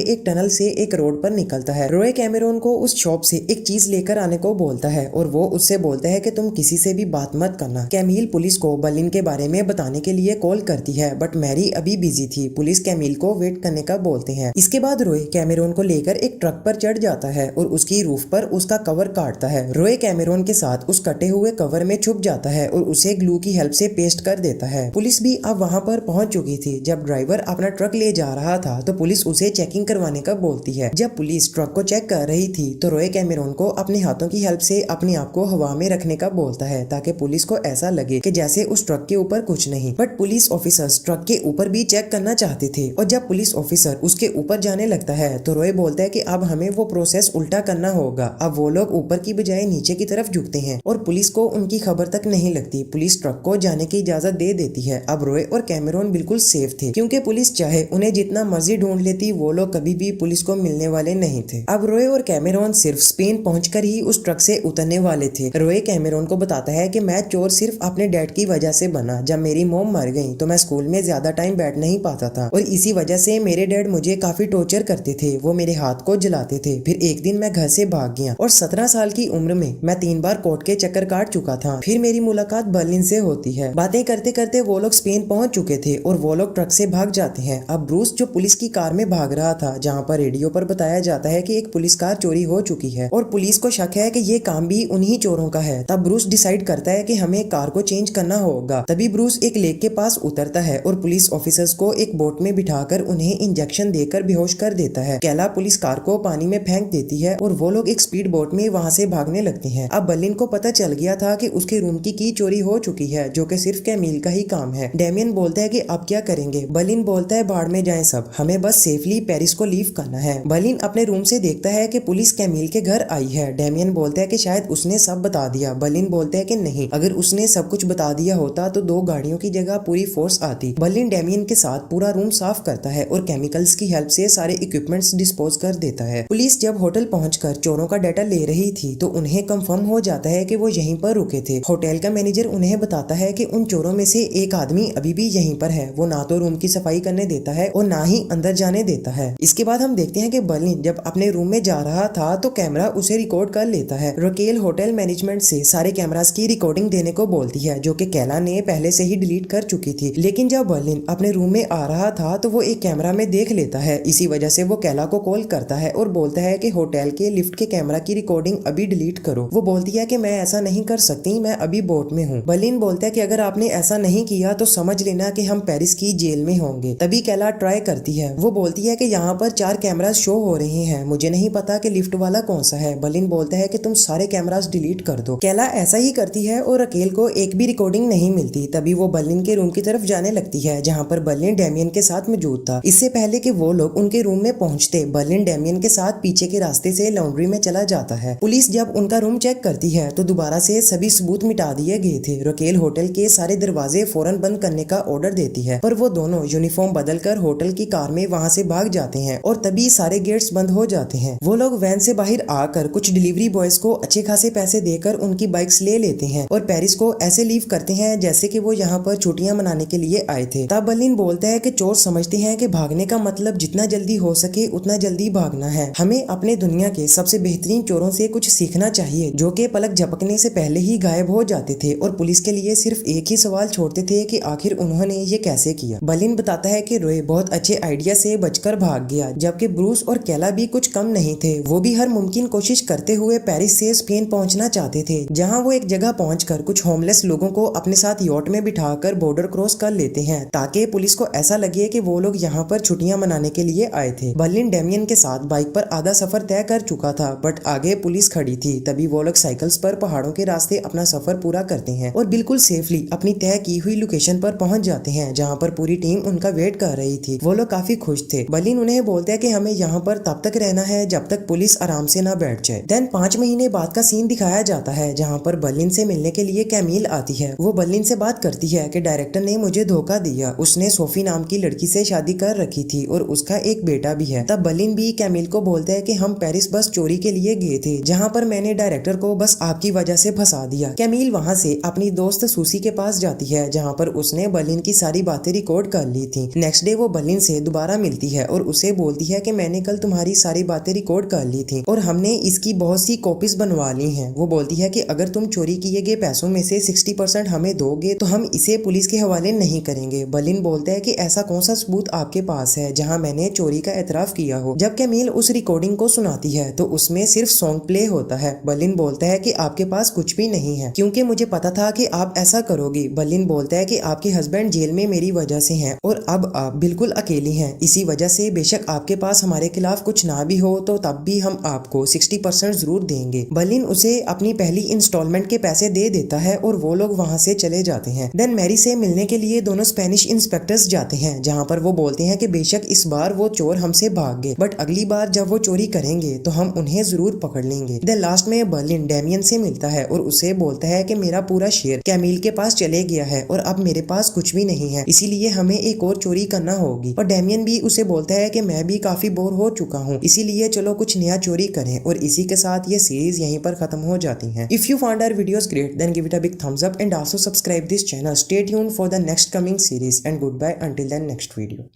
एक टनल से एक रोड पर निकलता है। रॉय कैमेरॉन को उस शॉप से एक चीज लेकर आने को बोलता है और वो उससे बोलता है कि तुम किसी से भी बात मत करना। कैमिल पुलिस को बर्लिन के बारे में बताने के लिए कॉल करती है बट मैरी अभी बिजी थी। पुलिस कैमिल को वेट करने का बोलते हैं। इसके बाद रॉय कैमेरॉन को लेकर एक ट्रक पर चढ़ जाता है और उसकी रूफ पर उसका कवर काटता है। रॉय कैमेरॉन के साथ उस कटे हुए कवर में छुप जाता है और उसे ग्लू की हेल्प से पेस्ट कर देता है। पुलिस भी अब वहां पर पहुंच चुकी थी। जब ड्राइवर अपना ट्रक ले जा रहा था तो पुलिस उसे चेकिंग करवाने का बोलती है। जब पुलिस ट्रक को चेक कर रही थी तो रॉय कैमेरॉन को अपने हाथों की हेल्प से अपने आप को हवा में रखने का बोलता है ताकि पुलिस को ऐसा लगे कि जैसे उस ट्रक के ऊपर कुछ नहीं। बट पुलिस ऑफिसर्स ट्रक के ऊपर भी चेक करना चाहते थे और जब पुलिस ऑफिसर उसके ऊपर जाने लगता है तो रॉय बोलता है कि अब हमें वो प्रोसेस उल्टा करना होगा। अब वो लोग ऊपर की बजाय नीचे की तरफ झुकते हैं और पुलिस को उनकी खबर तक नहीं लगती। पुलिस ट्रक को जाने की इजाजत दे देती है। अब रॉय और कैमेरॉन बिल्कुल सेफ थे क्योंकि पुलिस चाहे उन्हें जितना मर्जी ढूंढ लेती वो लोग कभी भी पुलिस को मिलने वाले नहीं थे। अब रॉय और कैमेरॉन सिर्फ स्पेन पहुंचकर ही उस ट्रक से उतरने वाले थे। रॉय कैमेरॉन को बताता है कि मैं चोर सिर्फ अपने डैड की वजह से बना। जब मेरी मॉम मर गई तो मैं स्कूल में ज्यादा टाइम बैठ नहीं पाता था और इसी वजह से मेरे डैड मुझे काफी टॉर्चर करते थे। वो मेरे हाथ को जलाते थे। फिर एक दिन मैं घर से भाग गया और 17 साल की उम्र में मैं 3 बार कोर्ट के चक्कर काट चुका था। फिर मेरी मुलाकात बर्लिन से होती है। बातें करते करते वो लोग स्पेन पहुंच चुके थे और वो लोग ट्रक से भाग जाते हैं। अब ब्रूस जो पुलिस की कार में भाग रहा था जहाँ पर रेडियो पर बताया जाता है कि एक पुलिस कार चोरी हो चुकी है और पुलिस को शक है कि ये काम भी उन्हीं चोरों का है। तब ब्रूस डिसाइड करता है कि हमें कार को चेंज करना होगा। तभी ब्रूस एक लेक के पास उतरता है और पुलिस ऑफिसर्स को एक बोट में बिठाकर उन्हें इंजेक्शन देकर बेहोश कर देता है। कैला पुलिस कार को पानी में फेंक देती है और वो लोग एक स्पीड बोट में वहाँ से भागने लगते हैं। अब बर्लिन को पता चल गया था कि उसके रूम की चोरी हो चुकी है जो कि सिर्फ कैमिल का ही काम है। डेमियन बोलता है कि अब क्या करेंगे। बर्लिन बोलता है बाढ़ में जाएं सब, हमें बस सेफली पेरिस को लीव करना है। बर्लिन अपने रूम से देखता है कि पुलिस कैमिल के घर आई है। डेमियन बोलता है कि शायद उसने सब बता दिया। बर्लिन बोलता है कि नहीं, अगर उसने सब कुछ बता दिया होता तो 2 गाड़ियों की जगह पूरी फोर्स आती। बर्लिन डेमियन के साथ पूरा रूम साफ करता है और केमिकल्स की हेल्प से सारे इक्विपमेंट्स डिस्पोज कर देता है। पुलिस जब होटल पहुंचकर चोरों का डाटा ले रही थी तो उन्हें कंफर्म हो जाता है कि वो यहीं पर रुके थे। होटल का मैनेजर उन्हें बताता है कि उन चोरों में से एक आदमी अभी भी यहीं पर है। वो ना तो रूम की सफाई करने देता है और ना ही अंदर जाने देता है। इसके बाद हम देखते हैं कि बर्लिन जब अपने रूम में जा रहा था तो कैमरा उसे रिकॉर्ड कर लेता है। रकेल होटल मैनेजमेंट से सारे कैमरास की रिकॉर्डिंग देने को बोलती है जो कि कैला ने पहले से ही डिलीट कर चुकी थी। लेकिन जब बर्लिन अपने रूम में आ रहा था तो वो एक कैमरा में देख लेता है। इसी वजह से वो कैला को कॉल करता है और बोलता है कि होटल के लिफ्ट के कैमरा की रिकॉर्डिंग अभी डिलीट करो। वो बोलती है कि मैं ऐसा नहीं कर सकती, मैं अभी बोट में हूँ। बर्लिन बोलता है कि अगर आपने ऐसा नहीं किया तो समझ लेना कि हम पेरिस की जेल में होंगे। तभी कैला ट्राई करती है। वो बोलती है कि यहाँ पर 4 कैमरास शो हो रहे हैं, मुझे नहीं पता कि लिफ्ट वाला कौन सा है। बर्लिन बोलता है कि तुम सारे कैमरास डिलीट कर दो। कैला ऐसा ही करती है और रकेल को एक भी रिकॉर्डिंग नहीं मिलती। तभी वो बर्लिन के रूम की तरफ जाने लगती है जहाँ पर बर्लिन डेमियन के साथ मौजूद था। इससे पहले कि वो लोग उनके रूम में पहुंचते बर्लिन डेमियन के साथ पीछे के रास्ते से लॉन्ड्री में चला जाता है। पुलिस जब उनका रूम चेक करती है तो दोबारा से सभी सबूत मिटा दिए गए थे। रकेल होटल के सारे दरवाजे फौरन बंद करने का ऑर्डर देती है पर वो दोनों यूनिफॉर्म बदलकर होटल की कार में वहाँ से भाग जाते हैं और तभी सारे गेट्स बंद हो जाते हैं। वो लोग वैन से बाहर आकर कुछ डिलीवरी बॉयज को अच्छे खासे पैसे देकर उनकी बाइक्स ले लेते हैं और पेरिस को ऐसे लीव करते हैं जैसे कि वो यहाँ पर छुट्टियां मनाने के लिए आए थे। तब बर्लिन बोलता है कि चोर समझते हैं कि भागने का मतलब जितना जल्दी हो सके उतना जल्दी भागना है। हमें अपने दुनिया के सबसे बेहतरीन चोरों से कुछ सीखना चाहिए जो कि पलक झपकने से पहले ही गायब हो जाते थे और पुलिस के लिए सिर्फ एक ही सवाल छोड़ते थे कि आखिर उन्होंने ये कैसे किया। बर्लिन बताता है कि रॉय बहुत अच्छे आइडिया से बचकर भाग गया जबकि ब्रूस और कैला भी कुछ कम नहीं थे। वो भी हर मुमकिन कोशिश करते हुए पेरिस से स्पेन पहुंचना चाहते थे जहां वो एक जगह पहुंचकर कुछ होमलेस लोगों को अपने साथ यॉट में बिठाकर बॉर्डर क्रॉस कर लेते हैं ताकि पुलिस को ऐसा लगे कि वो लोग यहाँ पर छुट्टियां मनाने के लिए आए थे। बर्लिन डेमियन के साथ बाइक पर आधा सफर तय कर चुका था बट आगे पुलिस खड़ी थी। तभी वो लोग साइकिल्स पर पहाड़ों के रास्ते अपना सफर पूरा करते हैं और बिल्कुल सेफली अपनी तय की हुई लोकेशन पर पहुंच जाते हैं जहाँ पर पूरी टीम उनका वेट कर रही थी। वो लोग काफी खुश थे। बर्लिन उन्हें बोलते हैं कि हमें यहाँ पर तब तक तक रहना है जब तक पुलिस आराम से ना बैठ जाए। देन 5 महीने बाद का सीन दिखाया जाता है जहाँ पर बर्लिन से मिलने के लिए कैमिल आती है। वो बर्लिन से बात करती है कि डायरेक्टर ने मुझे धोखा दिया, उसने सोफी नाम की लड़की से शादी कर रखी थी और उसका एक बेटा भी है। तब बर्लिन भी कैमिल को बोलता है कि हम पेरिस बस चोरी के लिए गए थे, जहाँ पर मैंने डायरेक्टर को बस आपकी वजह से फंसा दिया। कैमिल वहाँ से अपनी दोस्त सूसी के पास जाती है जहाँ पर उसने बर्लिन की सारी बातें रिकॉर्ड कर ली थी। नेक्स्ट डे वो बर्लिन से दोबारा मिलती है और उसे बोलती है कि मैंने कल तुम्हारी सारी बातें रिकॉर्ड कर ली थी और हमने इसकी बहुत सी कॉपीज बनवा ली हैं। वो बोलती है कि अगर तुम चोरी किए गए पैसों में से 60% हमें दोगे तो हम इसे पुलिस के हवाले नहीं करेंगे। बर्लिन बोलता है कि ऐसा कौन सा सबूत आपके पास है जहाँ मैंने चोरी का एतराफ किया हो। जब कैमिल उस रिकॉर्डिंग को सुनाती है तो उसमें सिर्फ सॉन्ग प्ले होता है। बर्लिन बोलता है कि आपके पास कुछ भी नहीं है क्योंकि मुझे पता था कि आप ऐसा करोगे। बर्लिन बोलता है कि आपके हस्बैंड जेल में मेरी वजह से हैं और अब आप बिल्कुल अकेली हैं। इसी वजह से बेशक आपके पास हमारे खिलाफ कुछ ना भी हो तो तब भी हम आपको 60% जरूर देंगे। बर्लिन उसे अपनी पहली इंस्टॉलमेंट के पैसे दे देता है और वो लोग वहाँ से चले जाते हैं। देन मैरी से मिलने के लिए दोनों स्पेनिश इंस्पेक्टर्स जाते हैं जहाँ पर वो बोलते हैं कि बेशक इस बार वो चोर हमसे भाग गए बट अगली बार जब वो चोरी करेंगे तो हम उन्हें जरूर पकड़ लेंगे। देन लास्ट में बर्लिन डेमियन से मिलता है और उसे बोलता है कि मेरा पूरा शेयर कैमिल के पास चले गया है और अब मेरे पास कुछ भी नहीं है, इसीलिए हमें एक और चोरी करना होगी। और डेमियन भी उसे बोलता है कि मैं भी काफी बोर हो चुका हूँ, इसीलिए चलो कुछ नया चोरी करें। और इसी के साथ ये सीरीज यहीं पर खत्म हो जाती है। If you found our videos great then give it a big thumbs up and also subscribe this channel. Stay tuned for the next coming series and good bye until the next video.